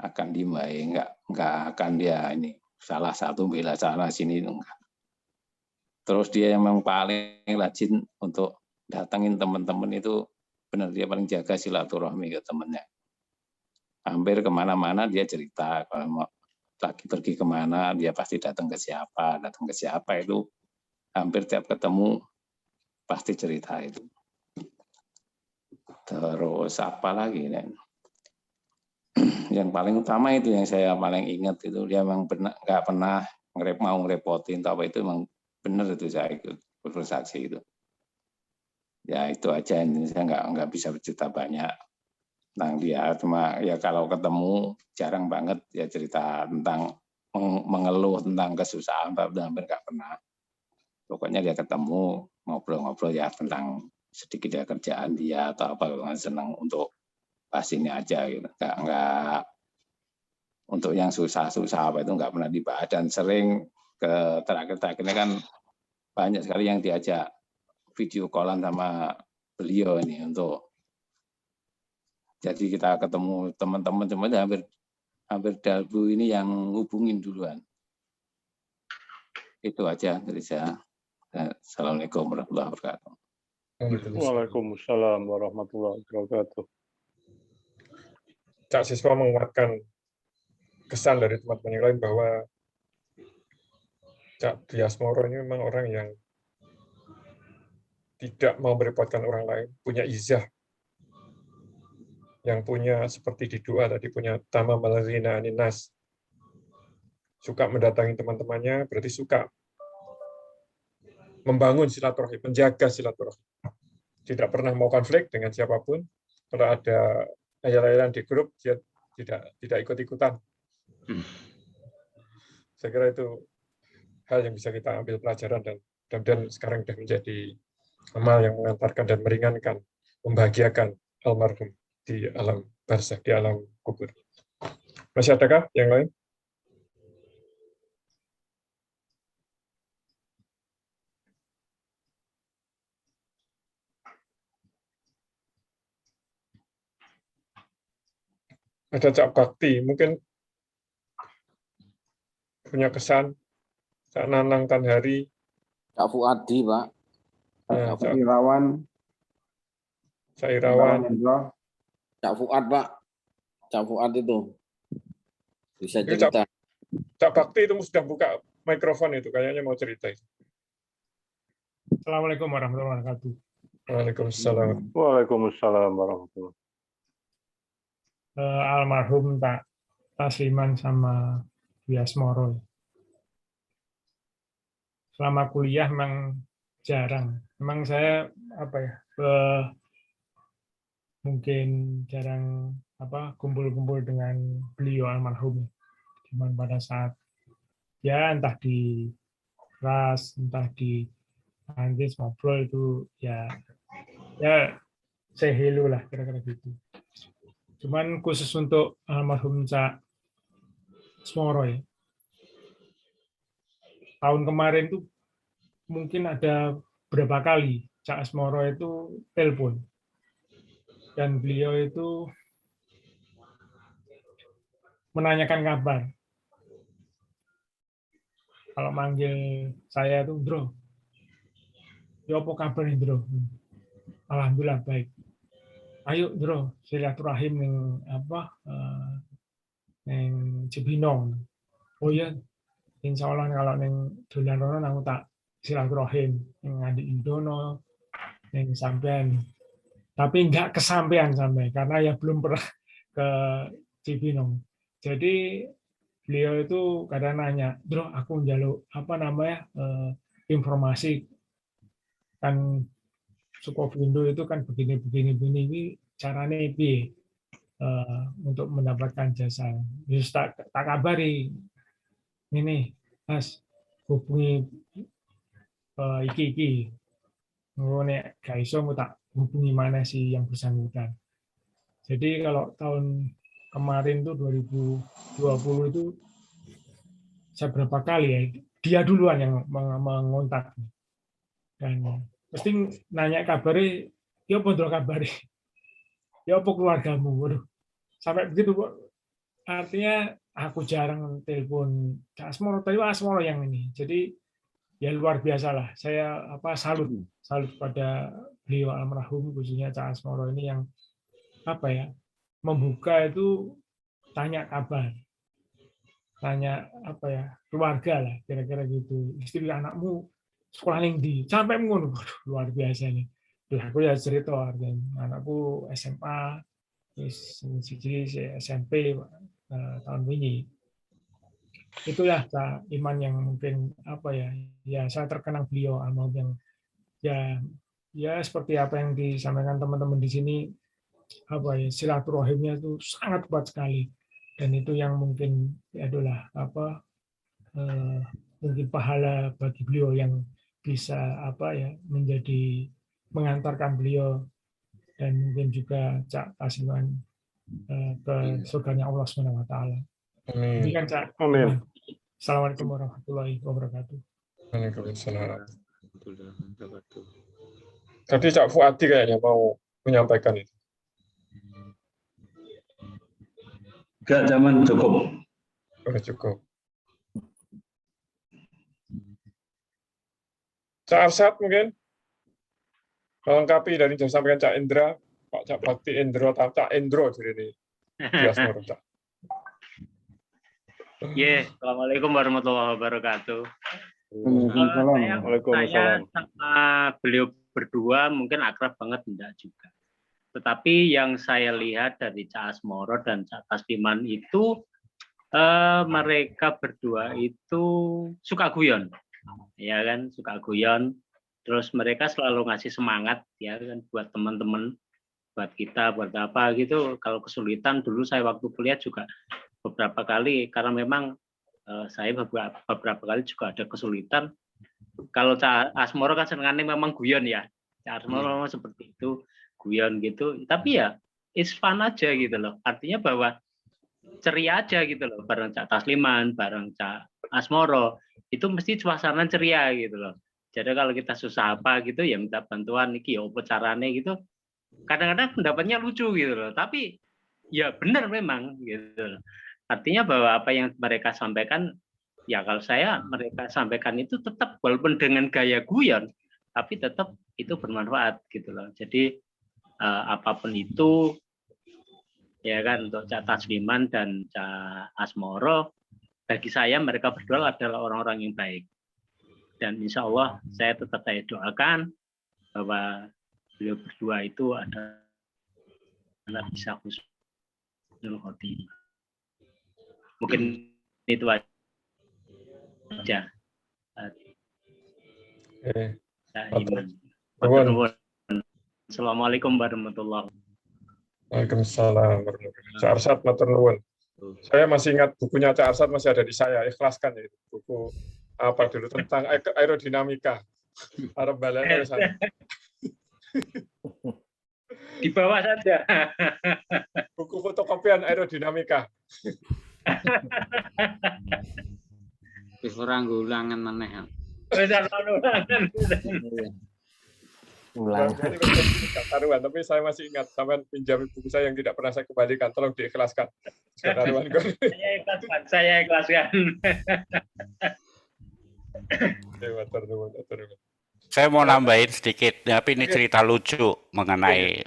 akan dimai, nggak akan dia ini salah satu bila sana sini enggak. Terus dia yang memang paling rajin untuk datangin teman-teman itu benar dia paling jaga silaturahmi ke temannya. Hampir kemana-mana dia cerita kalau mau lagi pergi kemana dia pasti datang ke siapa itu hampir tiap ketemu pasti cerita itu. Terus apa lagi nih? Yang paling utama itu yang saya paling ingat itu dia memang nggak pernah mau ngerepotin apa itu memang benar itu saya ikut bersaksi itu. Ya itu aja ini saya nggak bisa bercerita banyak tentang dia, cuma ya kalau ketemu jarang banget ya cerita tentang mengeluh tentang kesusahan, hampir nggak pernah. Pokoknya dia ketemu ngobrol-ngobrol ya tentang sedikit ya kerjaan dia atau apa, senang untuk bahas ini aja gitu. Nggak untuk yang susah-susah apa itu nggak pernah dibahas dan sering ke terakhir-terakhirnya kan banyak sekali yang diajak video callan sama beliau ini untuk jadi kita ketemu teman-teman semuanya hampir Dalbu ini yang hubungin duluan. Itu aja dari saya. Assalamualaikum warahmatullahi wabarakatuh. Waalaikumsalam warahmatullahi wabarakatuh. Cak Siswa menguatkan kesan dari teman-teman yang lain bahwa Cak Dwi Asmoro ini memang orang yang tidak mau merepotkan orang lain, punya izah, yang punya seperti di doa tadi punya tama malazina aninas, suka mendatangi teman-temannya berarti suka membangun silaturahmi, menjaga silaturahmi, tidak pernah mau konflik dengan siapapun. Kalau ada ayat-ayat di grup dia tidak ikut-ikutan. Saya kira itu hal yang bisa kita ambil pelajaran dan sekarang sudah menjadi amal yang mengantarkan dan meringankan, membahagiakan almarhum di alam barzakh, di alam kubur. Masih adakah yang lain? Ada Cak Bakti, mungkin punya kesan, Cak Nanang Tanhari, Cak Fuadi, Pak. Cak Irawan, Cak Irawan, Cak Fuad, Pak. Cak Fuad itu bisa itu cerita. Cak Bakti itu sudah buka mikrofon itu, kayaknya mau cerita itu. Assalamualaikum warahmatullahi wabarakatuh. Waalaikumsalam. Waalaikumsalam warahmatullahi. Almarhum Pak Tasliman sama Bu Asmoro. Selama kuliah memang jarang. Memang saya mungkin jarang kumpul-kumpul dengan beliau almarhum. Cuman pada saat ya entah di kelas, entah di anggis ngobrol itu ya say hello lah kira-kira gitu. Cuman khusus untuk almarhum Cak Asmoro ya. Tahun kemarin tuh mungkin ada berapa kali Cak Asmoro itu telepon. Dan beliau itu menanyakan kabar. Kalau manggil saya itu, Bro, ya apa kabar nih, Bro? Alhamdulillah baik. Ayo, Bro, silaturahim neng Cibinong. Oh iya, insya Allah kalau neng dolan rono aku tak silaturahim neng Adik Indono, neng sampean. Tapi enggak kesampean sampai karena ya belum pernah ke Cibinong. Jadi beliau itu kadang nanya, Bro, aku njaluk informasi kan Sukovindo itu kan begini ini caranya piye untuk mendapatkan jasa. Terus tak kabari ini Mas hubungi iki nek gak iso tak hubungi mana sih yang bersangkutan. Jadi kalau tahun kemarin tuh 2020 itu saya berapa kali ya dia duluan yang mengontak dan mesti nanya kabari, ya apa kabari, ya apa keluargamu, waduh sampai begitu. Artinya aku jarang telepon Cak Asmoro, tapi Asmoro yang ini. Jadi ya luar biasa lah. Saya salut pada beliau almarhum khususnya Cak Asmoro ini yang membuka itu tanya kabar, tanya keluarga lah kira-kira gitu. Istri anakmu sekolah yang di sampai ngono, luar biasa nih. Aku ya cerita artinya anakku SMA, siji SMP tahun ini. Itulah Kak Iman yang mungkin ya saya terkenang beliau almarhum yang ya seperti apa yang disampaikan teman-teman di sini silaturahimnya itu sangat kuat sekali dan itu yang mungkin adalah mungkin pahala bagi beliau yang bisa menjadi mengantarkan beliau dan mungkin juga Cak Tasliman ke surganya Allah SWT. Demikian Cak. Amin. Assalamualaikum warahmatullahi wabarakatuh. Waalaikumsalam. Tadi Cak Fuadi kayaknya mau menyampaikan itu. Enggak, zaman cukup. Udah cukup. Cak Arsad mungkin melengkapi dari yang disampaikan Cak Indra, Pak Cak Bakti Indro, Cak Indro jadi ini. Cak. Assalamualaikum warahmatullahi wabarakatuh. Waalaikumsalam. Saya sama beliau berdua mungkin akrab banget enggak juga. Tetapi yang saya lihat dari Cak Asmoro dan Cak Tasliman itu mereka berdua itu suka guyon. Ya kan, suka guyon. Terus mereka selalu ngasih semangat ya kan buat teman-teman, buat kita, buat apa gitu. Kalau kesulitan dulu saya waktu kuliah juga beberapa kali karena memang saya beberapa kali juga ada kesulitan. Kalau Cak Asmoro kan senengannya memang guyon ya. Cak Asmoro seperti itu, guyon gitu. Tapi ya it's fun aja gitu loh. Artinya bahwa ceria aja gitu loh, bareng Cak Tasliman, bareng Cak Asmoro, itu mesti suasana ceria gitu loh. Jadi kalau kita susah apa gitu ya minta bantuan niki ya apa carane gitu. Kadang-kadang pendapatnya lucu gitu loh, tapi ya benar memang gitu loh. Artinya bahwa apa yang mereka sampaikan, ya kalau saya mereka sampaikan itu tetap walaupun dengan gaya guyon, tapi tetap itu bermanfaat gitu loh. Jadi apapun itu ya kan untuk Cak Tasliman dan Cak Asmoro, bagi saya mereka berdua adalah orang-orang yang baik. Dan insya Allah saya tetap saya doakan bahwa beliau berdua itu adalah bisa husnul khotimah. Mungkin itu aja. Assalamualaikum warahmatullahi wabarakatuh. Waalaikumsalam warahmatullahi wabarakatuh. Cak Arsad, matur nuwun. Saya masih ingat bukunya Cak Arsad masih ada di saya. Ikhlaskan ya itu buku apa dulu tentang aerodinamika. Arab balanya ke sana. Di bawah saja. Buku fotokopian aerodinamika. Wis ora ngulangan maneh. Taruhan, tapi saya masih ingat sampean pinjam buku saya yang tidak pernah saya kembalikan, tolong diikhlaskan. Saya ikhlaskan. Saya mau nambahin sedikit, tapi ini cerita lucu mengenai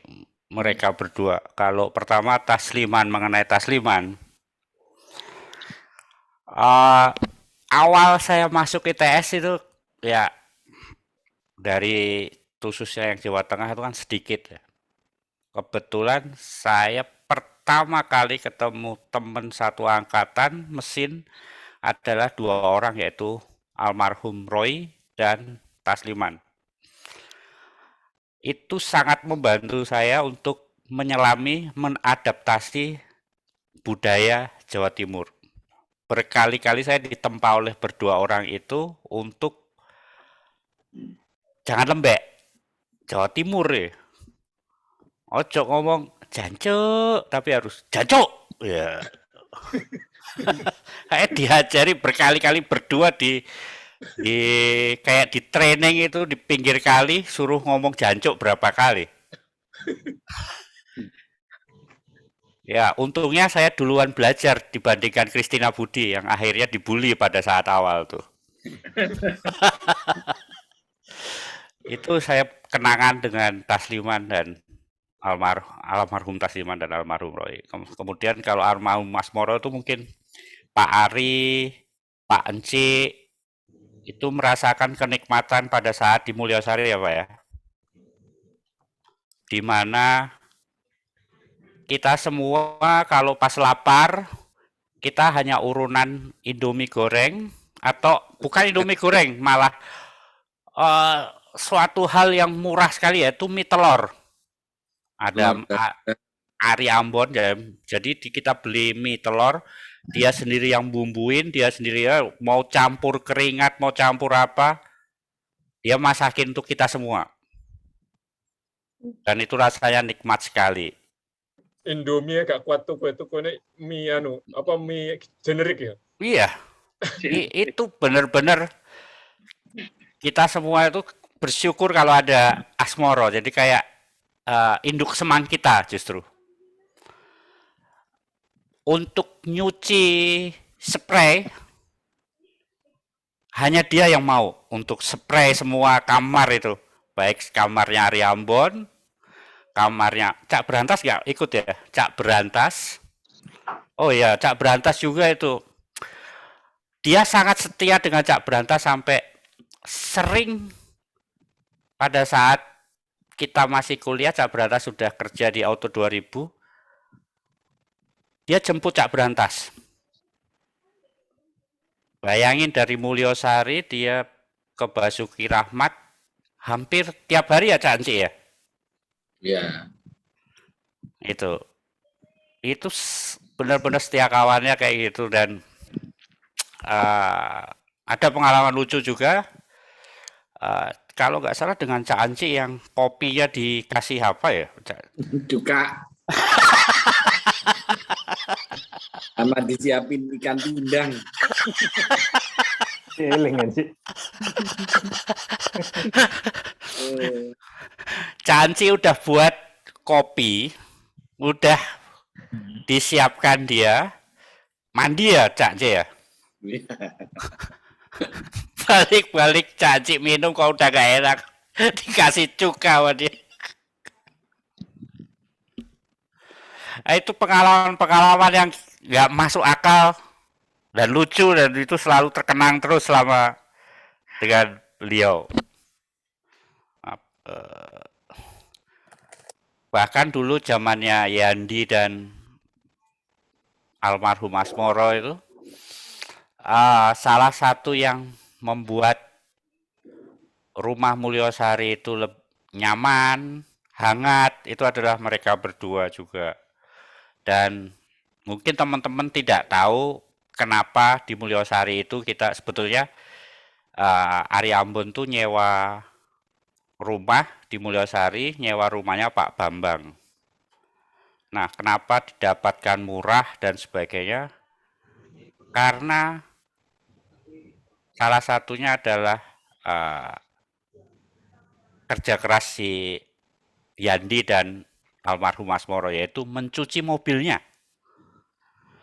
mereka berdua. Kalau pertama Tasliman, mengenai Tasliman. Awal saya masuk ITS itu ya dari khususnya yang Jawa Tengah itu kan sedikit ya. Kebetulan saya pertama kali ketemu teman satu angkatan mesin adalah 2 orang, yaitu almarhum Roy dan Tasliman. Itu sangat membantu saya untuk menyelami, mengadaptasi budaya Jawa Timur. Berkali-kali saya ditempa oleh berdua orang itu untuk jangan lembek, Jawa Timur ya. Ojo ngomong jancuk, tapi harus jancuk. Ya. Kayak diajari berkali-kali berdua di kayak di training itu di pinggir kali suruh ngomong jancuk berapa kali. Ya, untungnya saya duluan belajar dibandingkan Christina Budi yang akhirnya dibully pada saat awal tuh. Itu saya kenangan dengan Tasliman dan almarhum Tasliman dan almarhum Roy. Kemudian kalau almarhum Mas Moro itu mungkin Pak Ari, Pak Enci itu merasakan kenikmatan pada saat di Mulyasari ya Pak ya. Di mana kita semua kalau pas lapar kita hanya urunan Indomie goreng atau bukan Indomie goreng, malah suatu hal yang murah sekali yaitu mie telur. Ada Ari Ambon ya, jadi kita beli mie telur, dia sendiri yang bumbuin, dia sendiri ya, mau campur keringat, mau campur apa, dia masakin untuk kita semua. Dan itu rasanya nikmat sekali. Indomie gak kuat tuh ini mie mie generik ya. Iya. Itu benar-benar kita semua itu bersyukur kalau ada Asmoro. Jadi kayak induk semang kita justru. Untuk nyuci spray hanya dia yang mau untuk spray semua kamar itu. Baik kamarnya Ari Ambon, kamarnya Cak Berantas nggak ikut ya? Cak Berantas. Oh ya, Cak Berantas juga itu. Dia sangat setia dengan Cak Berantas sampai sering pada saat kita masih kuliah, Cak Berantas sudah kerja di Auto 2000. Dia jemput Cak Berantas. Bayangin dari Mulyosari dia ke Basuki Rahmat hampir tiap hari ya Cak Enci ya? Ya. Itu benar-benar setia kawannya kayak gitu. Dan ada pengalaman lucu juga. kalau nggak salah dengan Cak Anci yang kopinya dikasih apa ya? Juga. Sama disiapin ikan pindang. Eling sih. Cak Anci udah buat kopi, udah disiapkan dia, mandi ya Cak Anci ya? Balik-balik Cak Anci minum kok udah gak enak, dikasih cuka sama dia. Itu pengalaman-pengalaman yang nggak masuk akal dan lucu, dan itu selalu terkenang terus selama dengan beliau. Bahkan dulu zamannya Yandi dan almarhum Asmoro itu, salah satu yang membuat rumah Mulyosari itu nyaman, hangat, itu adalah mereka berdua juga. Dan mungkin teman-teman tidak tahu kenapa di Mulyosari itu kita sebetulnya Ari Ambon tuh nyewa rumah di Mulyosari, nyewa rumahnya Pak Bambang. Nah, kenapa didapatkan murah dan sebagainya? Karena salah satunya adalah kerja keras si Yandi dan almarhum Asmoro, yaitu mencuci mobilnya.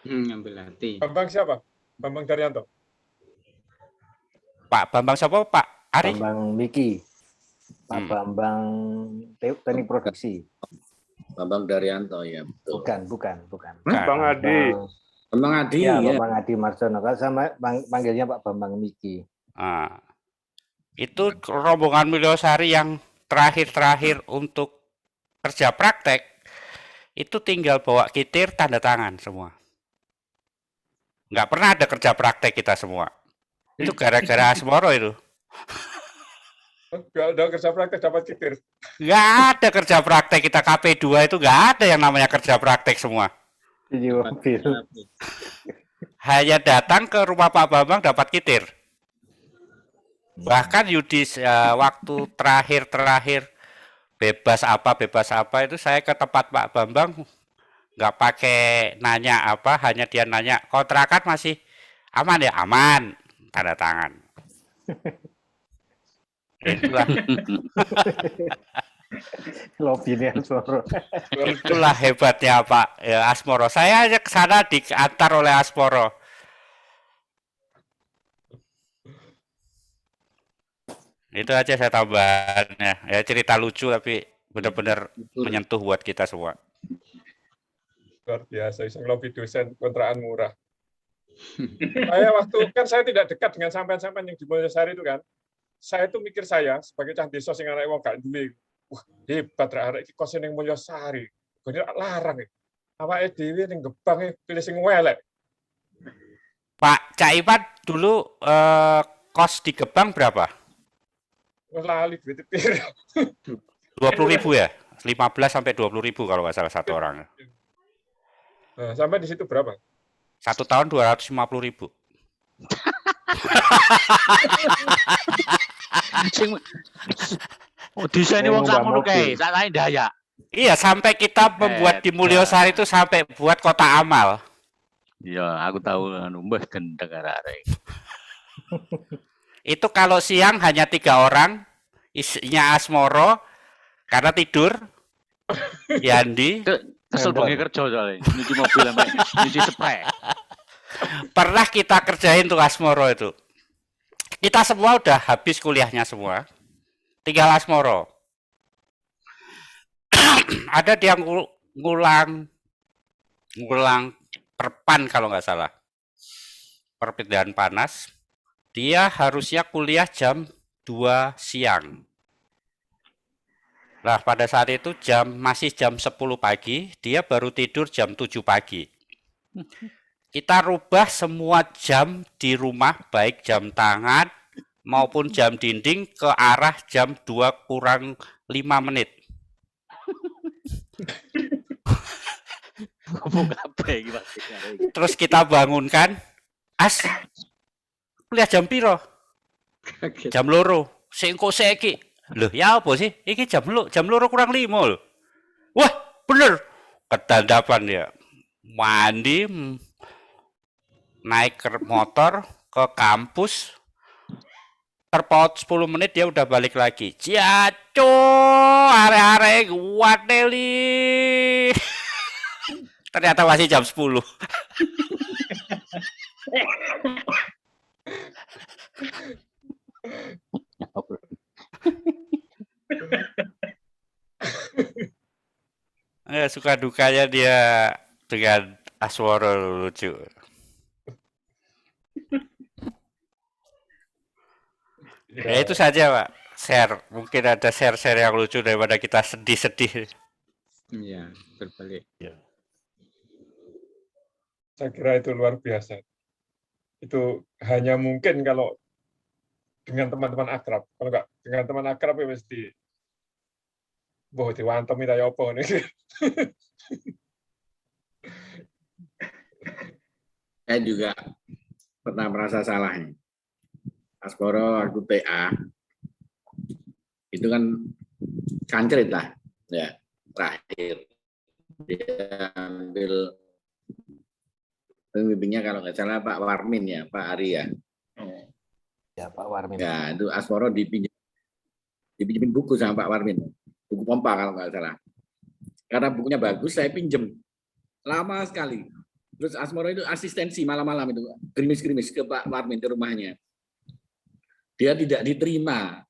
Ambil hati. Bambang siapa? Bambang Daryanto. Pak Bambang siapa? Pak Ari? Bambang Miki. Pak Bambang Teknik Produksi. Bambang Daryanto ya, betul. Bukan. Bang Adi. Bambang Adi ya. Bambang Adi Marsono. Kalau sama panggilnya Pak Bambang Miki. Itu rombongan Mulyosari yang terakhir untuk kerja praktek, itu tinggal bawa kitir, tanda tangan semua. Nggak pernah ada kerja praktek kita semua. Itu gara-gara Asmoro itu. Nggak ada kerja praktek dapat kitir. Nggak ada kerja praktek kita KP2 itu, nggak ada yang namanya kerja praktek semua. Hanya datang ke rumah Pak Bambang dapat kitir. Bahkan Yudis waktu terakhir bebas apa itu saya ke tempat Pak Bambang, nggak pakai nanya apa, hanya dia nanya kontrakan masih aman ya, aman, tanda tangan. Itulah. Itulah hebatnya Pak Asmoro. Saya aja ke sana diantar oleh Asmoro. Itu aja saya tambahannya. Ya cerita lucu tapi benar-benar menyentuh buat kita semua. Luar biasa, bisa ngelobi dosen kontrakan murah. Saya tidak dekat dengan sampean-sampean yang di Mulyosari itu kan. Saya itu mikir saya sebagai cah desa sing anak wong gak duwe. Wah, hebat rek arek iki kos ning Mulyosari. Gone larang iki. Awake dhewe ning Gebang pilih sing welek. Pak Cak Ipan dulu kos di Gebang berapa? Lali duit piro. 20.000 ya? 15 sampai 20.000 kalau nggak salah satu orang. Nah, sampai di situ berapa? 1 tahun 250.000. Desain wong sakmono kae, sak lain daya. Iya, sampai kita membuat di Mulyosari itu sampai buat kota amal. Iya, aku tahu mbah gendeng arek. Itu kalau siang hanya 3 orang, isinya Asmoro karena tidur, Yandi. Kesel banget kerja soalnya, nyuci mobil sampai nyuci spray. Pernah kita kerjain tuh Asmoro itu. Kita semua udah habis kuliahnya semua, tinggal Asmoro. Ada dia ngulang perpan kalau nggak salah, perpindahan panas. Dia harusnya kuliah jam 2 siang. Nah, pada saat itu masih jam 10 pagi, dia baru tidur jam 7 pagi. Kita rubah semua jam di rumah, baik jam tangan maupun jam dinding ke arah jam 2 kurang 5 menit. Terus kita bangunkan, kuliah jam piro? Jam loro. sing kok saiki. Loh, ya apa sih? Iki jam 2 kurang 5 lho. Wah, bener. Kedandapan dia. Mandi, naik ke motor ke kampus, terpaut 10 menit dia udah balik lagi. Ciaco, are-are kuat Nelly. Ternyata masih jam 10. Suka dukanya dia dengan Asmoro lucu. Ya itu saja Pak. Share, mungkin ada share-share yang lucu daripada kita sedih-sedih. Iya, berbalik. Ya. Saya kira itu luar biasa. Itu hanya mungkin kalau dengan teman-teman akrab. Kalau enggak dengan teman akrab ya mesti boh diwantem minta yopo nih. Saya juga pernah merasa salah. Asmoro waktu TA itu kan kancret lah, ya terakhir dia ambil pembimbingnya kalau nggak salah Pak Warmin ya, Pak Ari ya. Ya Pak Warmin. Ya itu Asmoro dipinjemin buku sama Pak Warmin, buku pompa kalau nggak salah. Karena bukunya bagus, saya pinjem lama sekali. Terus Asmoro itu asistensi malam-malam itu gerimis-gerimis ke Pak Warmin ke rumahnya. Dia tidak diterima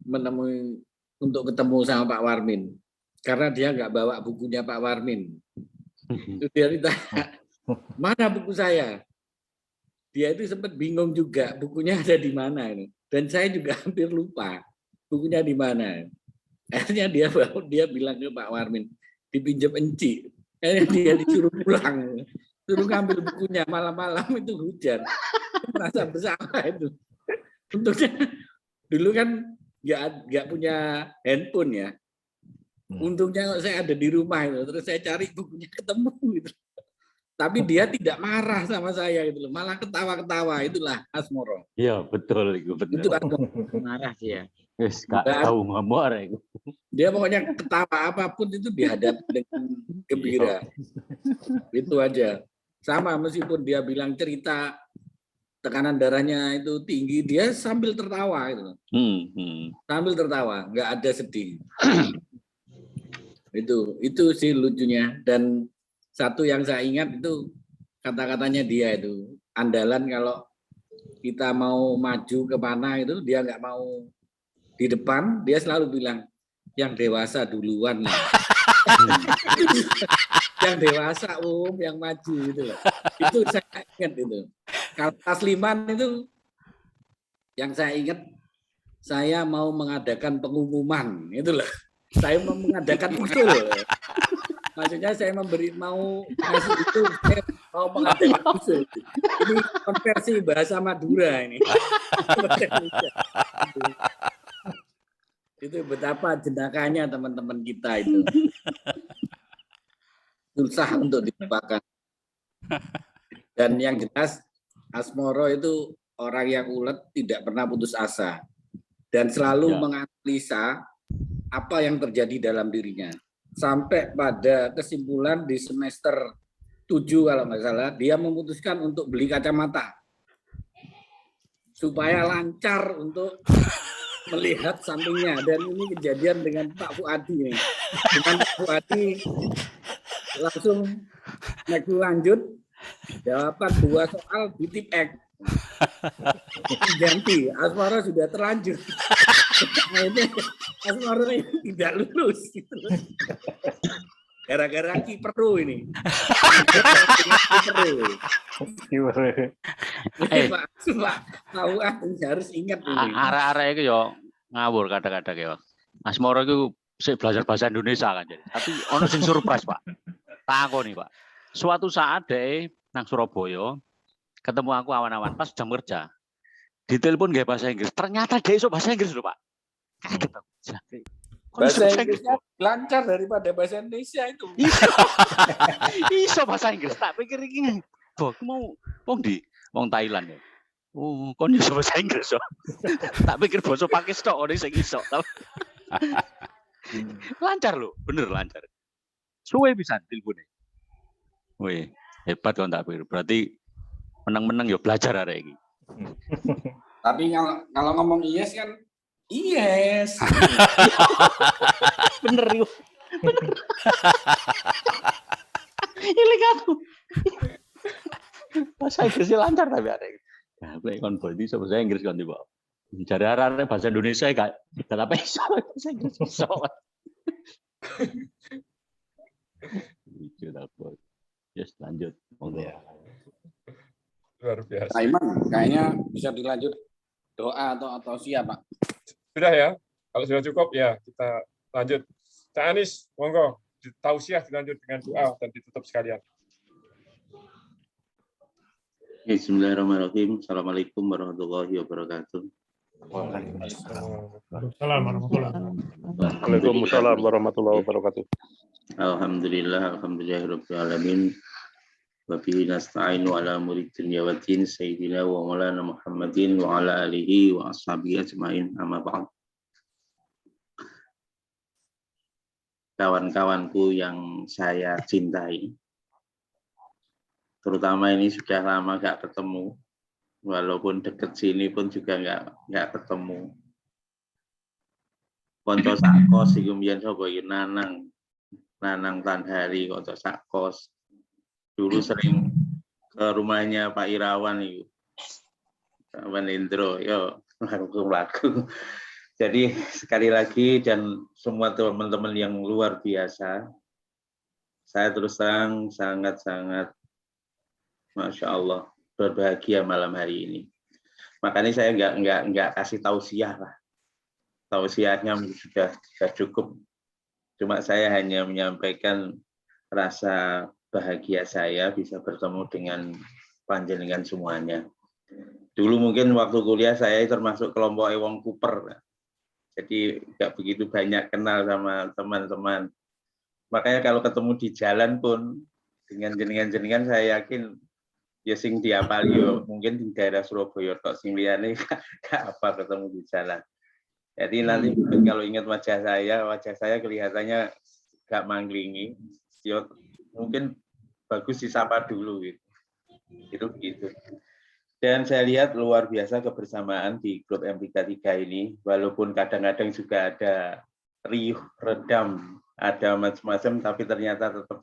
menemui untuk ketemu sama Pak Warmin karena dia nggak bawa bukunya Pak Warmin. Itu dia ditanya, mana buku saya? Dia itu sempat bingung juga bukunya ada di mana ini. Dan saya juga hampir lupa bukunya di mana. Akhirnya dia bilang ke Pak Warmin, dipinjam Enci. Akhirnya dia disuruh pulang, suruh ngambil bukunya malam-malam itu hujan. Merasa bersalah itu. Untungnya dulu kan nggak punya handphone ya. Untungnya saya ada di rumah itu, terus saya cari bukunya ketemu gitu. Tapi dia tidak marah sama saya gitu loh, malah ketawa-ketawa. Itulah Asmoro. Iya betul itu betul. Itu kan marah sih ya. Wis gak tahu ngomong itu. Dia pokoknya ketawa apapun itu dihadapi dengan gembira. Itu aja. Sama meskipun dia bilang cerita tekanan darahnya itu tinggi, dia sambil tertawa gitu. Sambil tertawa, nggak ada sedih. Itu sih lucunya. Dan satu yang saya ingat itu kata-katanya dia itu andalan kalau kita mau maju kemana itu dia nggak mau di depan, dia selalu bilang yang dewasa duluan lah. Yang dewasa yang maju gitu loh. Itu saya ingat itu. Kalau Tasliman itu yang saya ingat, saya mau mengadakan pengumuman itu loh. Saya mau mengadakan usul. Maksudnya saya mau ngasih itu, saya mau mengadakan usul. Ini konversi bahasa Madura ini. Itu betapa jenakanya teman-teman kita itu. Susah untuk dilupakan. Dan yang jelas Asmoro itu orang yang ulet, tidak pernah putus asa dan selalu menganalisa apa yang terjadi dalam dirinya. Sampai pada kesimpulan di semester 7 kalau nggak salah, dia memutuskan untuk beli kacamata supaya lancar untuk melihat sampingnya. Dan ini kejadian dengan Pak Fuadi nih. Dengan Pak Fuadi langsung lanjut jawaban 2 soal di tip X. Ganti, Asmoro sudah terlanjur. Akhirnya Asmoro tidak lulus. Gara-gara kiperu ini. Pak tahu harus ingat ini. Arek-arek itu yo ngawur kadang-kadang ya. Asmoro itu sik belajar bahasa Indonesia kan jadi. Tapi ono sing surprise, Pak. Takoni, Pak. Suatu saat deh nang Surabaya ketemu aku awan-awan pas jam kerja. Ditelepon nggak bahasa Inggris. Ternyata dia iso bahasa Inggris loh, Pak. Bahasa Inggrisnya lancar daripada bahasa Indonesia itu. Iso bahasa Inggris. Tak pikir iki. Bok mau wong Thailand ya. Oh, kon iso bahasa Inggris so. Tak pikir bahasa Pakistan ora sing iso. Lancar loh, bener lancar. Suwe bisa tilpune. Wih, hebat kon tak pikir. Berarti menang-menang ya belajar arek iki. Tapi kalau ngomong yes kan yes. Bener yuk. Bener. Ini aku. Bahasa Inggrisnya lancar tapi ada. Nah, gue kon bodi bahasa Inggris kan tiba. Cari arah bahasa Indonesia gak apa iso bahasa Inggris iso. Lucu tak bos. Yes, lanjut. Ya. Luar biasa. Pak Iman, kayaknya bisa dilanjut doa atau siap, Pak. Sudah ya. Kalau sudah cukup ya kita lanjut. Cak Anis, monggo. Tausiah dilanjut dengan doa dan ditutup sekalian. Bismillahirrahmanirrahim. Assalamualaikum warahmatullahi wabarakatuh. Waalaikumsalam warahmatullahi wabarakatuh. Alhamdulillahirabbil alamin. Wa bihi nasta'inu ala umuri dunya waddin sayyidina wa maulana Muhammadin wa ala alihi wa ashabihi ajmain. Amma ba'd. Kawan-kawanku yang saya cintai, terutama ini sudah lama nggak ketemu, walaupun deket sini pun juga nggak ketemu. Konco sakos iku mbiyen sapa iki Nanang Tanhari konco sakos. Dulu sering ke rumahnya Pak Irawan itu. Pak Indro, yo lagu. Jadi sekali lagi dan semua teman-teman yang luar biasa, saya terus terang sangat-sangat Masya Allah berbahagia malam hari ini. Makanya saya nggak kasih tausiah lah. Tausiahnya sudah cukup. Cuma saya hanya menyampaikan rasa bahagia saya bisa bertemu dengan panjenengan semuanya. Dulu mungkin waktu kuliah saya termasuk kelompok Wong Cooper. Jadi nggak begitu banyak kenal sama teman-teman. Makanya kalau ketemu di jalan pun dengan jenengan-jenengan saya yakin ya sing diapali yo mungkin di daerah Surabaya kok sing liyane gak apa ketemu di jalan. Jadi nanti kalau ingat wajah saya kelihatannya gak manglingi. Yo mungkin bagus disapa dulu gitu. Itu begitu. Dan saya lihat luar biasa kebersamaan di grup MP3 ini, walaupun kadang-kadang juga ada riuh, redam, ada macam-macam, tapi ternyata tetap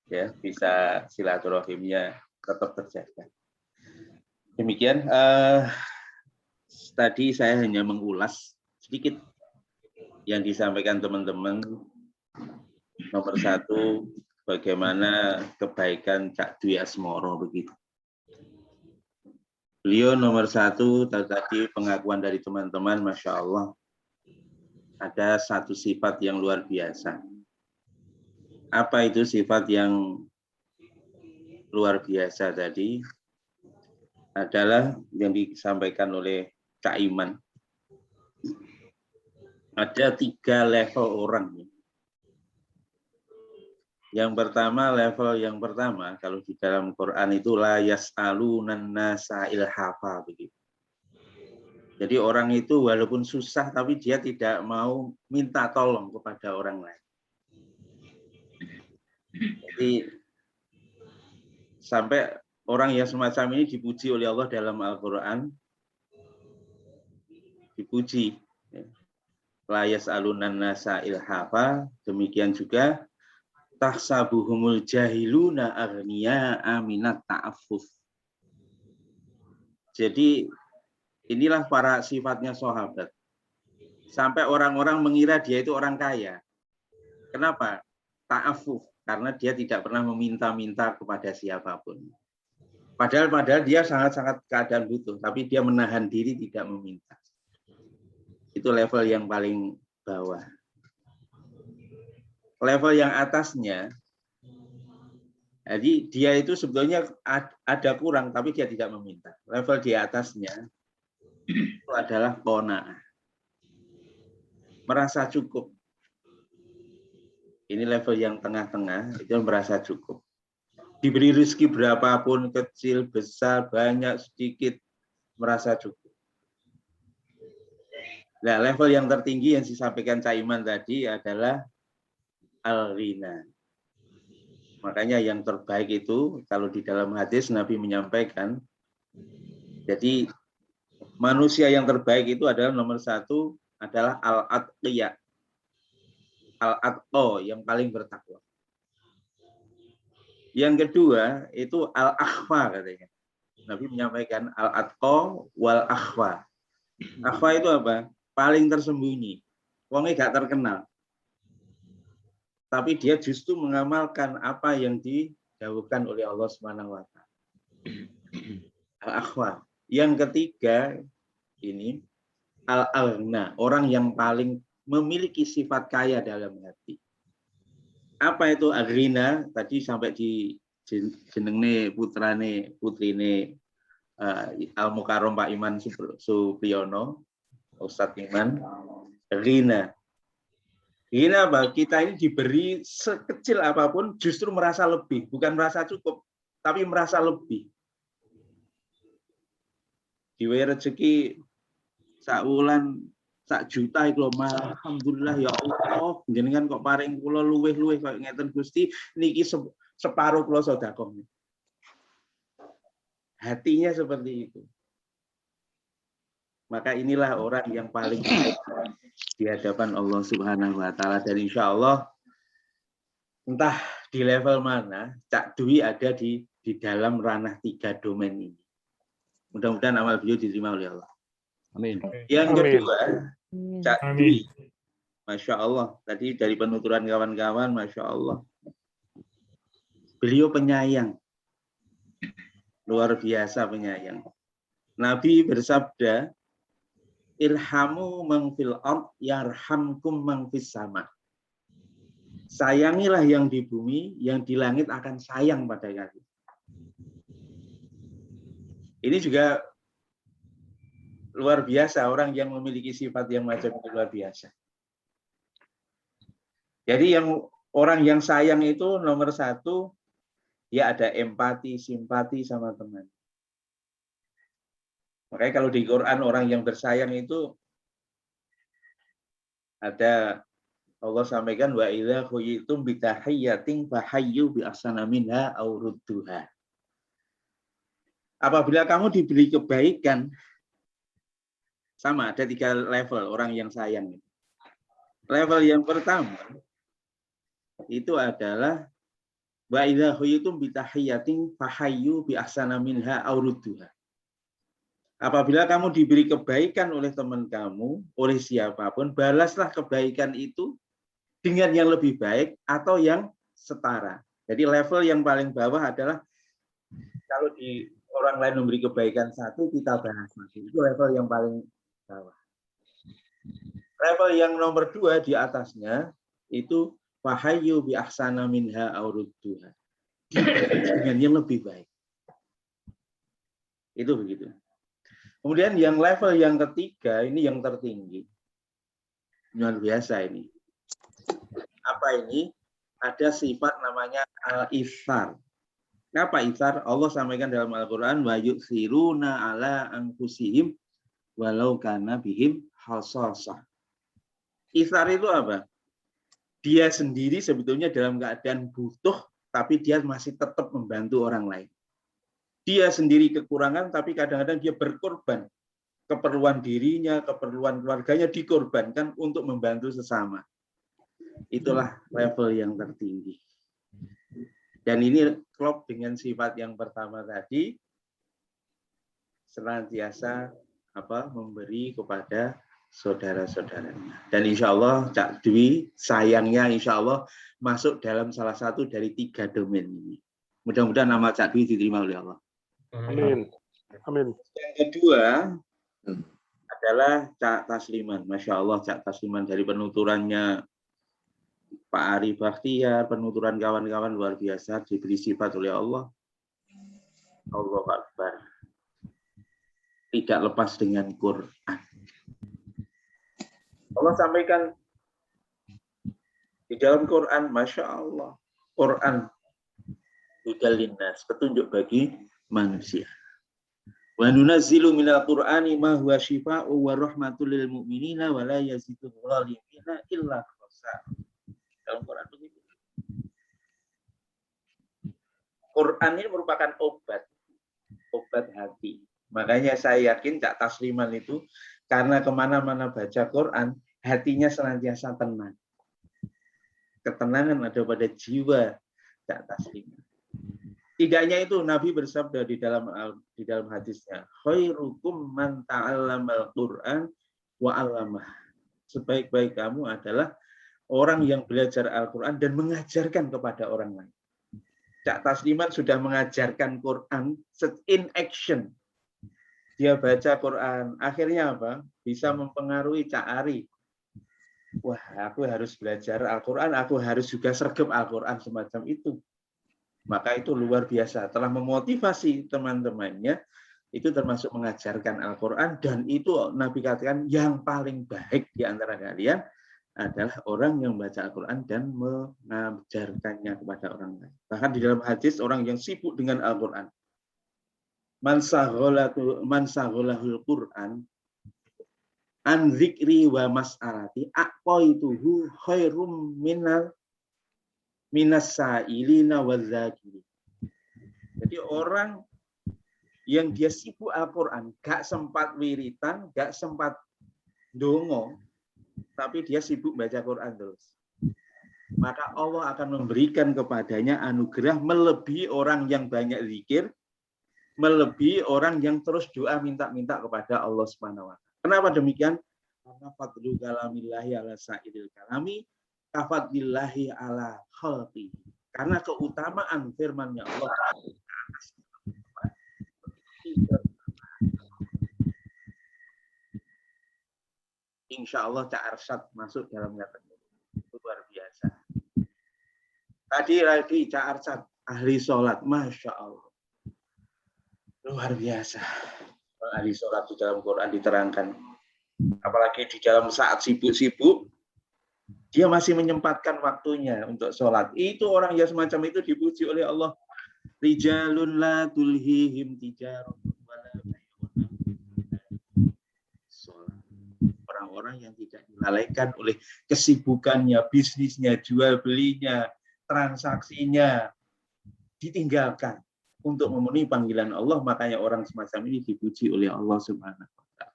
ya bisa silaturahimnya tetap terjaga. Demikian, tadi saya hanya mengulas sedikit yang disampaikan teman-teman. Nomor satu, bagaimana kebaikan Cak Dwi Asmoro begitu. Beliau nomor satu tadi pengakuan dari teman-teman, Masya Allah, ada satu sifat yang luar biasa. Apa itu sifat yang luar biasa tadi? Adalah yang disampaikan oleh Cak Iman. Ada 3 level orang. Level yang pertama, kalau di dalam Quran itu la yas'alunan nasa ilhafa begitu. Jadi orang itu walaupun susah tapi dia tidak mau minta tolong kepada orang lain. Jadi sampai orang yang semacam ini dipuji oleh Allah dalam Al-Qur'an. Dipuji. La yas'alunan nasa ilhafa, demikian juga tahsabuhumul jahiluna aghniya aminat ta'affuf. Jadi inilah para sifatnya sahabat. Sampai orang-orang mengira dia itu orang kaya. Kenapa? Ta'affuf, karena dia tidak pernah meminta-minta kepada siapapun. Padahal dia sangat-sangat keadaan butuh, tapi dia menahan diri tidak meminta. Itu level yang paling bawah. Level yang atasnya, jadi dia itu sebetulnya ada kurang, tapi dia tidak meminta. Level di atasnya itu adalah qanaah, merasa cukup. Ini level yang tengah-tengah, itu merasa cukup. Diberi rezeki berapapun, kecil, besar, banyak, sedikit, merasa cukup. Nah, level yang tertinggi yang disampaikan Cak Iman tadi adalah al-ghina. Makanya yang terbaik itu kalau di dalam hadis Nabi menyampaikan, jadi manusia yang terbaik itu adalah nomor satu adalah al-atqiya, al-atqa, yang paling bertakwa. Yang kedua itu al-akhfa katanya. Nabi menyampaikan al-atqa wal akhfa. Akhfa itu apa? Paling tersembunyi. Wongnya gak terkenal. Tapi dia justru mengamalkan apa yang didhawuhkan oleh Allah Subhanahu wa taala. Al-akhfa. Yang ketiga ini al-aghna, orang yang paling memiliki sifat kaya dalam hati. Apa itu al-ghina? Tadi sampai di jenenge putrine Al-Mukarram Pak Iman Supriyono, Ustadz Iman. Ghina. Ghina apa? Kita ini diberi sekecil apapun justru merasa lebih, bukan merasa cukup, tapi merasa lebih. Diwe rezeki sak wulan sak juta iku lho, alhamdulillah ya Allah, jenengan kok paring kula luweh-luweh kaya ngeten Gusti, niki separuh kula sedekah. Hatinya seperti itu. Maka inilah orang yang paling baik di hadapan Allah Subhanahu wa taala, dan insya Allah entah di level mana Cak Dwi ada di dalam ranah 3 domain ini. Mudah-mudahan amal beliau diterima oleh Allah. Amin. Yang kedua, Cak Amin. Dwi, Masya Allah, tadi dari penuturan kawan-kawan, Masya Allah, beliau penyayang, luar biasa penyayang. Nabi bersabda, irhamu man fil ard yarhamkum man fis sama. Sayangilah yang di bumi, yang di langit akan sayang pada kalian. Ini juga luar biasa, orang yang memiliki sifat yang macam itu luar biasa. Jadi yang orang yang sayang itu nomor satu, dia ada empati, simpati sama teman. Makanya kalau di Quran orang yang bersayang itu ada Allah sampaikan wa idza khuyitum bi tahiyyatin fahayyu bi ahsana minha aw rudduha. Apabila kamu diberi kebaikan, sama ada 3 level orang yang sayang. Level yang pertama itu adalah wa idza khuyitum bi tahiyyatin fahayyu bi ahsana minha aw rudduha. Apabila kamu diberi kebaikan oleh teman kamu, oleh siapapun, balaslah kebaikan itu dengan yang lebih baik atau yang setara. Jadi level yang paling bawah adalah kalau di orang lain memberi kebaikan 1, kita balas lagi. Itu level yang paling bawah. Level yang nomor 2 di atasnya itu fahayyu bi ahsana minha aw rudduha. Dengan yang lebih baik. Itu begitu. Kemudian yang level yang ketiga, ini yang tertinggi. Luar biasa ini. Apa ini? Ada sifat namanya al-ithar. Apa ithar? Allah sampaikan dalam Al-Quran, wa yu'thiruna ala anfusihim walau kana bihim hasasah. Ithar itu apa? Dia sendiri sebetulnya dalam keadaan butuh, tapi dia masih tetap membantu orang lain. Dia sendiri kekurangan, tapi kadang-kadang dia berkorban. Keperluan dirinya, keperluan keluarganya dikorbankan untuk membantu sesama. Itulah level yang tertinggi. Dan ini klop dengan sifat yang pertama tadi, senantiasa memberi kepada saudara-saudaranya. Dan insya Allah Cak Dwi sayangnya insya Allah masuk dalam salah satu dari 3 domain ini. Mudah-mudahan nama Cak Dwi diterima oleh Allah. Amin. Amin. Yang kedua adalah Cak Tasliman. Masya Allah Cak Tasliman, dari penuturannya Pak Ari Bakhtiar, penuturan kawan-kawan luar biasa, diberi sifat oleh Allah. Allahu Akbar. Tidak lepas dengan Quran. Allah sampaikan di dalam Quran, Masya Allah, Quran hudal linnas, petunjuk bagi manusia. Wa nunazzilu minal Qur'ani ma huwa syifaa'u wa rahmatul lil mu'minina wa la yazidul zalimina illa khasar. Dalam Quran begitu. Quran ini merupakan obat hati. Makanya saya yakin Cak Tasliman itu karena kemana-mana baca Quran, hatinya senantiasa tenang. Ketenangan ada pada jiwa Cak Tasliman. Tidaknya itu Nabi bersabda di dalam hadisnya, khairukum man ta'allamal Qur'an wa 'allamah. Sebaik-baik kamu adalah orang yang belajar Al-Qur'an dan mengajarkan kepada orang lain. Cak Tasliman sudah mengajarkan Quran in action. Dia baca Quran, akhirnya apa? Bisa mempengaruhi Cak Ari. Wah, aku harus belajar Al-Quran, aku harus juga sergap Al-Quran, semacam itu. Maka itu luar biasa, telah memotivasi teman-temannya, itu termasuk mengajarkan Al-Quran, dan itu Nabi katakan yang paling baik di antara kalian adalah orang yang membaca Al-Quran dan mengajarkannya kepada orang lain. Bahkan di dalam hadis, orang yang sibuk dengan Al-Quran. Man saghulahul Quran an dzikri wa mas'alati aqaituhu khairum minas sa'ilina wa dzakiri. Jadi orang yang dia sibuk Al-Quran, gak sempat wiritan, gak sempat dongo, tapi dia sibuk baca Quran terus. Maka Allah akan memberikan kepadanya anugerah melebihi orang yang banyak zikir, melebihi orang yang terus doa minta-minta kepada Allah Subhanahu wa taala. Kenapa demikian? Karena fadlu kalamillahi ala sa'iril kalami kafadlillahi ala khalqi. Karena keutamaan firman-Nya Allah Insya Allah Cak Arsyad masuk dalam kategori luar biasa. Tadi Cak Arsyad ahli sholat, Masya Allah. Luar biasa. Ahli sholat di dalam Quran diterangkan. Apalagi di dalam saat sibuk-sibuk, dia masih menyempatkan waktunya untuk sholat. Itu orang yang semacam itu dipuji oleh Allah. Rijalun la tulhihim tijaratun wala bai'un. Orang-orang yang tidak dilalaikan oleh kesibukannya, bisnisnya, jual belinya, transaksinya, ditinggalkan untuk memenuhi panggilan Allah. Makanya orang semacam ini dipuji oleh Allah Subhanahu wa taala.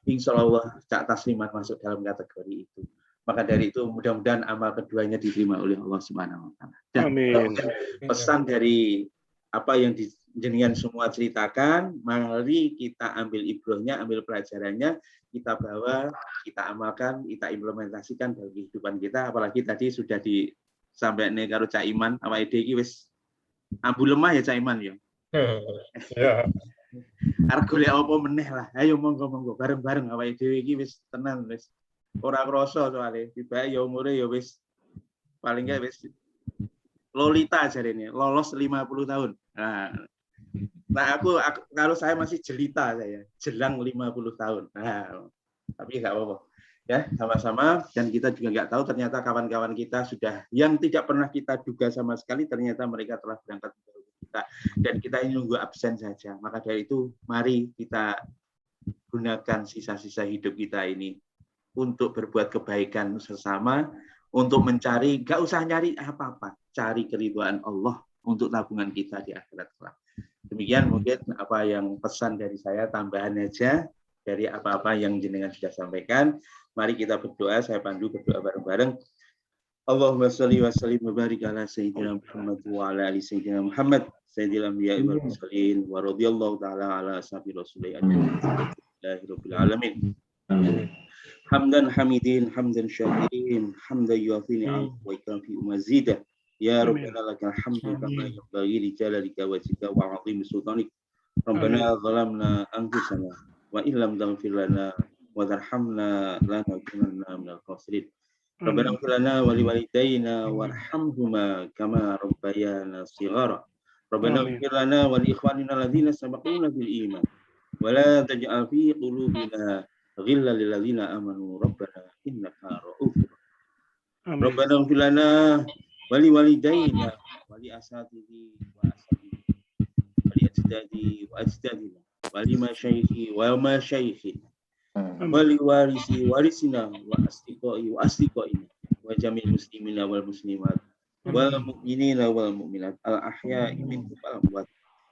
Insya Allah Cak Tasliman masuk dalam kategori itu. Maka dari itu mudah-mudahan amal keduanya diterima oleh Allah Subhanahu wa taala. Dan pesan dari apa yang jenengan semua ceritakan, mari kita ambil ibrahnya, ambil pelajarannya, kita bawa, kita amalkan, kita implementasikan dalam kehidupan kita. Apalagi tadi sudah disampaikan karo Cak Iman, awake dhewe iki wis ambu lemah ya Cak Iman ya. Ya. Arep golek apa meneh lah. Ayo monggo-monggo bareng-bareng awake dhewe iki wis tenan wis. Ora krasa soalnya tiba ya umure ya wis paling enggak wis Lolita jarene, lolos 50 tahun. Nah, aku kalau saya masih jelita saya, jelang 50 tahun. Nah, tapi nggak apa-apa. Ya, sama-sama, dan kita juga nggak tahu ternyata kawan-kawan kita sudah yang tidak pernah kita duga sama sekali ternyata mereka telah berangkat ke kita, dan kita ini nunggu absen saja. Maka dari itu mari kita gunakan sisa-sisa hidup kita ini untuk berbuat kebaikan sesama, untuk mencari, nggak usah nyari apa-apa, cari keridhaan Allah untuk tabungan kita di akhirat kelak. Demikian mungkin apa yang pesan dari saya, tambahan aja dari apa-apa yang jenengan sudah sampaikan. Mari kita berdoa, saya pandu berdoa bareng-bareng. Allahumma sholli wa sallim wa barik ala sayyidina Muhammad wa ala ali sayyidina Muhammad sayyidil anbiya'i wal mursalin wa radhiyallahu ta'ala ala ashabi rasulillah rabbil alamin. Hamdan hamidin, hamdan syakirin, hamdan yuafi ni'am wa ikafi umazidah. Ya Rabbana lakal hamdu kama yanbaghi li jalalika wajhika wa 'azimi sultanik. Rabbana zalamna anfusana wa illam taghfir lana wa tarhamna lanakunanna minal khasirin. Rabbana ighfir lana wa liwalidayna warhamhuma kama rabbayana shighara. Rabbana ighfir lana wa li ikhwanina alladziina sabaquna bil iman wa la taj'al fi qulubina ghillan lil ladzina amanu rabbana innaka ra'ufur rahim. Rabbana ighfir lana wa li walidayna wa li asatihi wa asatihi wa li ajdadi wa ajdadina ولمشايخي ومشايخنا ولوارثي وارثنا وأصدقائنا وجميع المسلمين والمسلمات والمؤمنين والمؤمنات الأحياء منهم والأموات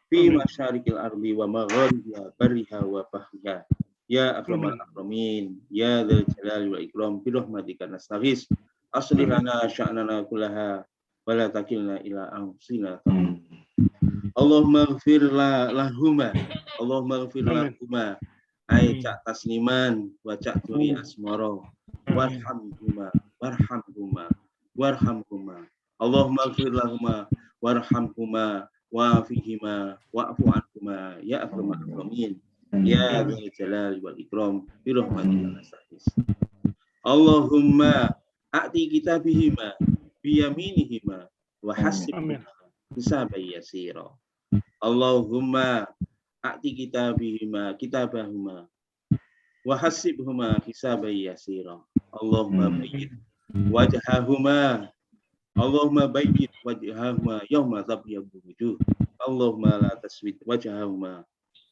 في مشارق الأرض ومغاربها برها وبحرها يا أكرم الأكرمين يا ذا الجلال والإكرام برحمتك نستغيث أصلح لنا شأننا كلها ولا تكلنا إلى أنفسنا اللهم اغفر لهما اللهم اغفir lahuma ai Cak Tasliman wa Cak Duri Asmoro warhamhuma Allahumma ighfir lahuma warhamhuma wa'afihima wa'fu anhuma ya akramal akramin ya dzal jalali wal ikram bi rahmatika nastaghis Allahumma a'ti kitabihima bi yaminihima wa hasibhuma hisaban yasira Allahumma a'ti kitabahuma wa hasibhuma hisaban yasira Allahumma bayyid wajhahuma yawma tabyaddu wujuh Allahumma la taswid wajhahuma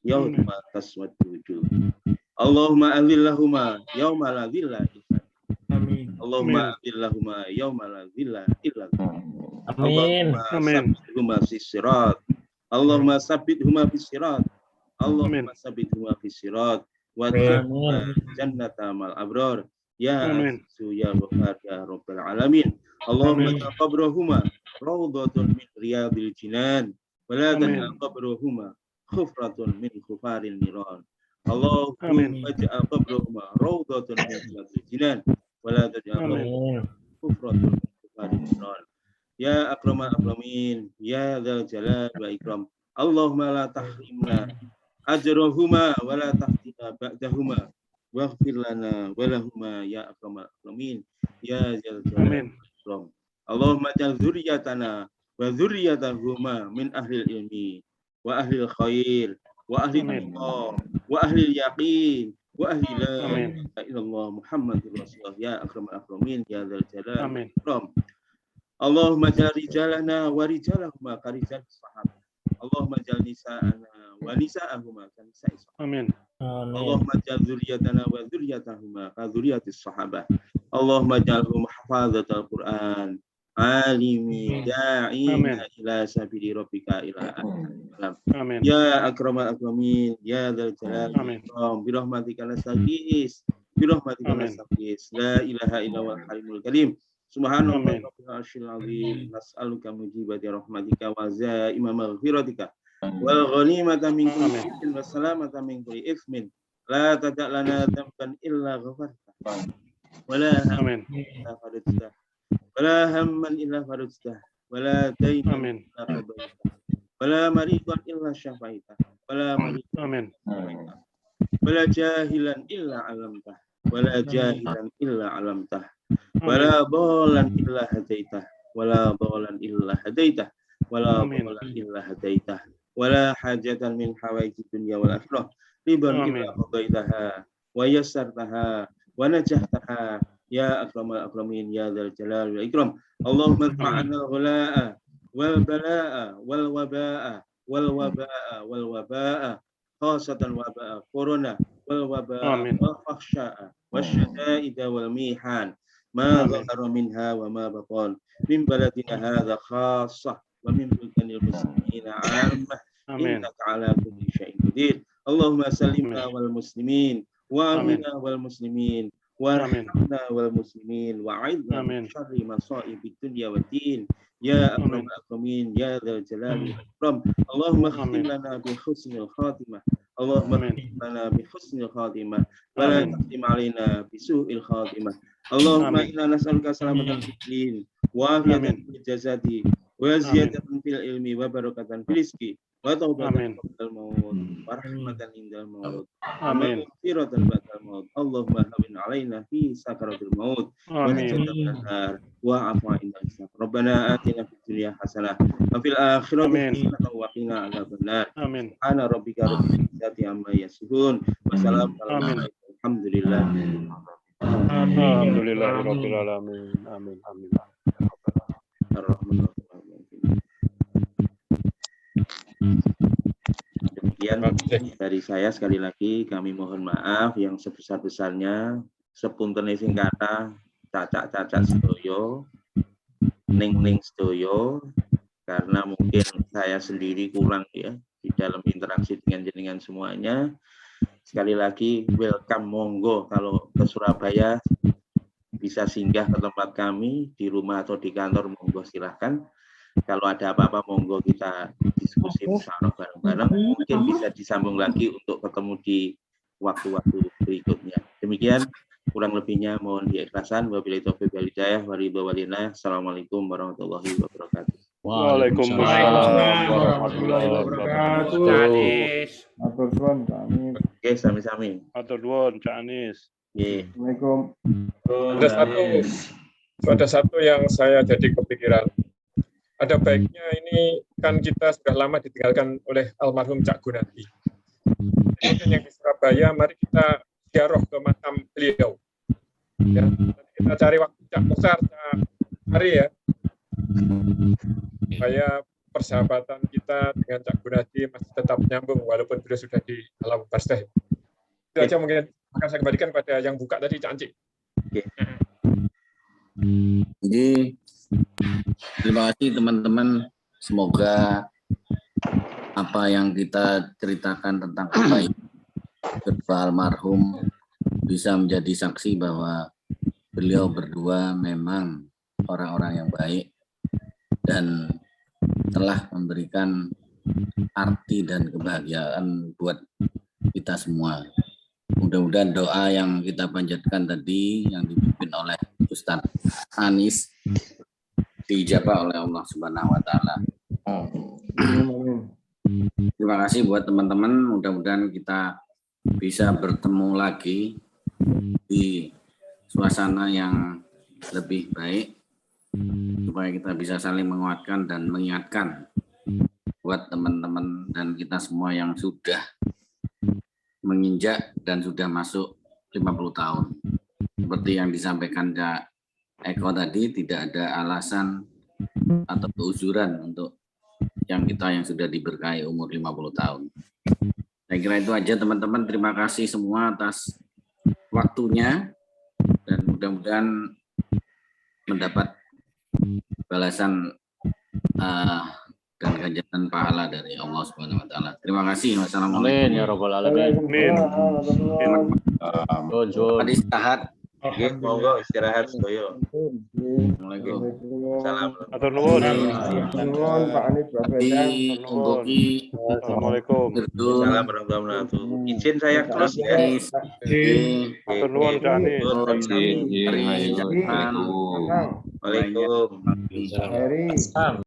yawma taswaddu wujuh Allahumma adhillahuma yawma la dhilla illa Allahumma adhillahuma yawma la dhilla illa Allahumma sabbithuma fis sirat Allahumma sabbithuma fis sirat wa jannata mal abrar ya azizu ya ghafar ya rabbal alamin Allahumma qabrahuma rawdatun min riyadil jinan wa la taj'al qabrahuma khufratun min khufaril niran Allahumma ij'al qabrahuma rawdatun min riyadil jinan wa la taj'al qabrahuma khufratun min khufaril niran ya akramal akramin ya dzal jalal wa ikram Allahumma la tahrimna ajrahuma wa la tahtina ba'dahuma waghfir lana wa lahuma ya akramal akramin ya dzal jalal wa ikram Allahumma ja'al dzurriyyatana wa dzurriyyatahuma min ahlil ilmi wa ahlil khair wa ahlil taqwa wa ahlil yaqin wa ahli la ilaha illallah Muhammadur Rasulullah ya akramal akramin ya dzal jalal wa ikram Allahumma ja'al rijalana wa rijalahuma ka rijal sahabat Allahumma ja'al nisa'ana wa nisa'ahuma ka nisa'i sahabat Allahumma ja'al dzurriyyatana wa dzurriyyatahuma ka dzurriyyatis sahabat Allahumma ja'alhum hafazatal Qur'an alimi da'ina ila sabili rabbika ila amin ya akramal akramin ya dzal jalali wal ikram bi rahmatika nastaghis la ilaha illallah halimul karim subhanallah rabbil arsyil azim nas'aluka mujibati rahmatika wa zaima maghfiratika wal ghanimata min kulli ithmin wa salamata min kulli ithmin la tada' lana dhanban illa ghafarta wala hamman illa farajta wala hamman illa farajta wala daynan illa qadaita wala maridan illa syafaita wala maridan wala jahilan illa alamtah wala jahilan illa alamtah wala dhalan illa hadaitah wala dhalan illa hadaitah wala dhalan illa hadaitah wala hajatan min hawaiji dunya wal akhirah riban illa qadaitaha wa yassartaha wa najahtaha ya akramal akramin ya dzal jalal wal ikram Allahumma adfa'na al-ghala'a wal bala'a wal waba'a khasatan waba'a corona wal waba'a wal fahsya'a wasyada'ida wal mihan ma dhahara minha wa ma batan min baladina hadha khassah wa min buldanil muslimina 'ammah innaka 'ala kulli syai'in qadir Allahumma sallimna wal muslimin wa amina wal muslimin warhamna wal muslimin wa'idna min syarri masa'ibid dunya waddin ya akramal akramin ya dzal jalali wal ikram Allahumma khtim lana bi husnil khatimah Allahumma khtim lana bi husnil khatimah wa la takhtim alaina bi su'il khatimah Allahumma inna nas'aluka salamatan fid din wa afiyatan fil jasadi wa ziyadatan fil ilmi wa barakatan fil rizqi wa taubatan qabla al-maut wa rahmatan indal maut amin firatan ba'dal maut Allahumma hawin alaina fi sakaratil maut wa najatan minan nar wa afa indal hisab Rabbana atina fid dunya hasanah wa fil akhirati hasanah wa qina adzabannar amin ana rabbika rabbil izzati amma yasifun wa salamun alal alhamdulillah alhamdulillahirabbil alamin amin amin ya Demikian dari saya, sekali lagi kami mohon maaf yang sebesar-besarnya, sepunten sing kata cacak-cacak sedoyo, ning sedoyo, karena mungkin saya sendiri kurang ya di dalam interaksi dengan jenengan semuanya. Sekali lagi welcome, monggo kalau ke Surabaya bisa singgah ke tempat kami di rumah atau di kantor, monggo silahkan. Kalau ada apa-apa monggo kita diskusi bersama bareng-bareng, mungkin bisa disambung lagi untuk ketemu di waktu-waktu berikutnya. Demikian, kurang lebihnya mohon diikhlaskan. Wabillahi taufiq wal hidayah, waridho-walina. Assalamualaikum warahmatullahi wabarakatuh. Waalaikumsalam warahmatullahi wabarakatuh. Atur suwun, Kak Anis. Oke, sami-sami. Atur nuwun, Cak Anis. Assalamualaikum. Ada satu yang saya jadi kepikiran. Ada baiknya ini kan kita sudah lama ditinggalkan oleh almarhum Cak Gunadi. Mungkin yang di Surabaya, mari kita ziarah ke makam beliau. Ya, kita cari waktu Cak Mukhtar, Cak Ari ya, supaya persahabatan kita dengan Cak Gunadi masih tetap nyambung walaupun beliau sudah di alam barzah. Itu aja mungkin akan saya kembalikan pada yang buka tadi, Cak Anci. Jadi terima kasih teman-teman. Semoga apa yang kita ceritakan tentang kebaikan kedua almarhum bisa menjadi saksi bahwa beliau berdua memang orang-orang yang baik dan telah memberikan arti dan kebahagiaan buat kita semua. Mudah-mudahan doa yang kita panjatkan tadi yang dipimpin oleh Ustadz Anis diijabah oleh Allah Subhanahu wa taala. Terima kasih buat teman-teman, mudah-mudahan kita bisa bertemu lagi di suasana yang lebih baik supaya kita bisa saling menguatkan dan mengingatkan buat teman-teman dan kita semua yang sudah menginjak dan sudah masuk 50 tahun. Seperti yang disampaikan Kak Eko tadi, tidak ada alasan atau keuzuran untuk yang sudah diberkahi umur 50 tahun. Saya kira itu aja teman-teman. Terima kasih semua atas waktunya dan mudah-mudahan mendapat balasan dan ganjaran pahala dari Allah Subhanahu wa taala. Terima kasih. Wassalamualaikum. Amin ya rabbal alamin. Amin. Istirahat. Oke, monggo istirahat sedoyo. Assalamualaikum. Salam. Atur nuwun. Pak Anis, Pak Fedang. Assalamualaikum. Salam warahmatullahi wabarakatuh. Izin saya close ya. Atur nuwun, Cak Anis. Waalaikumsalam.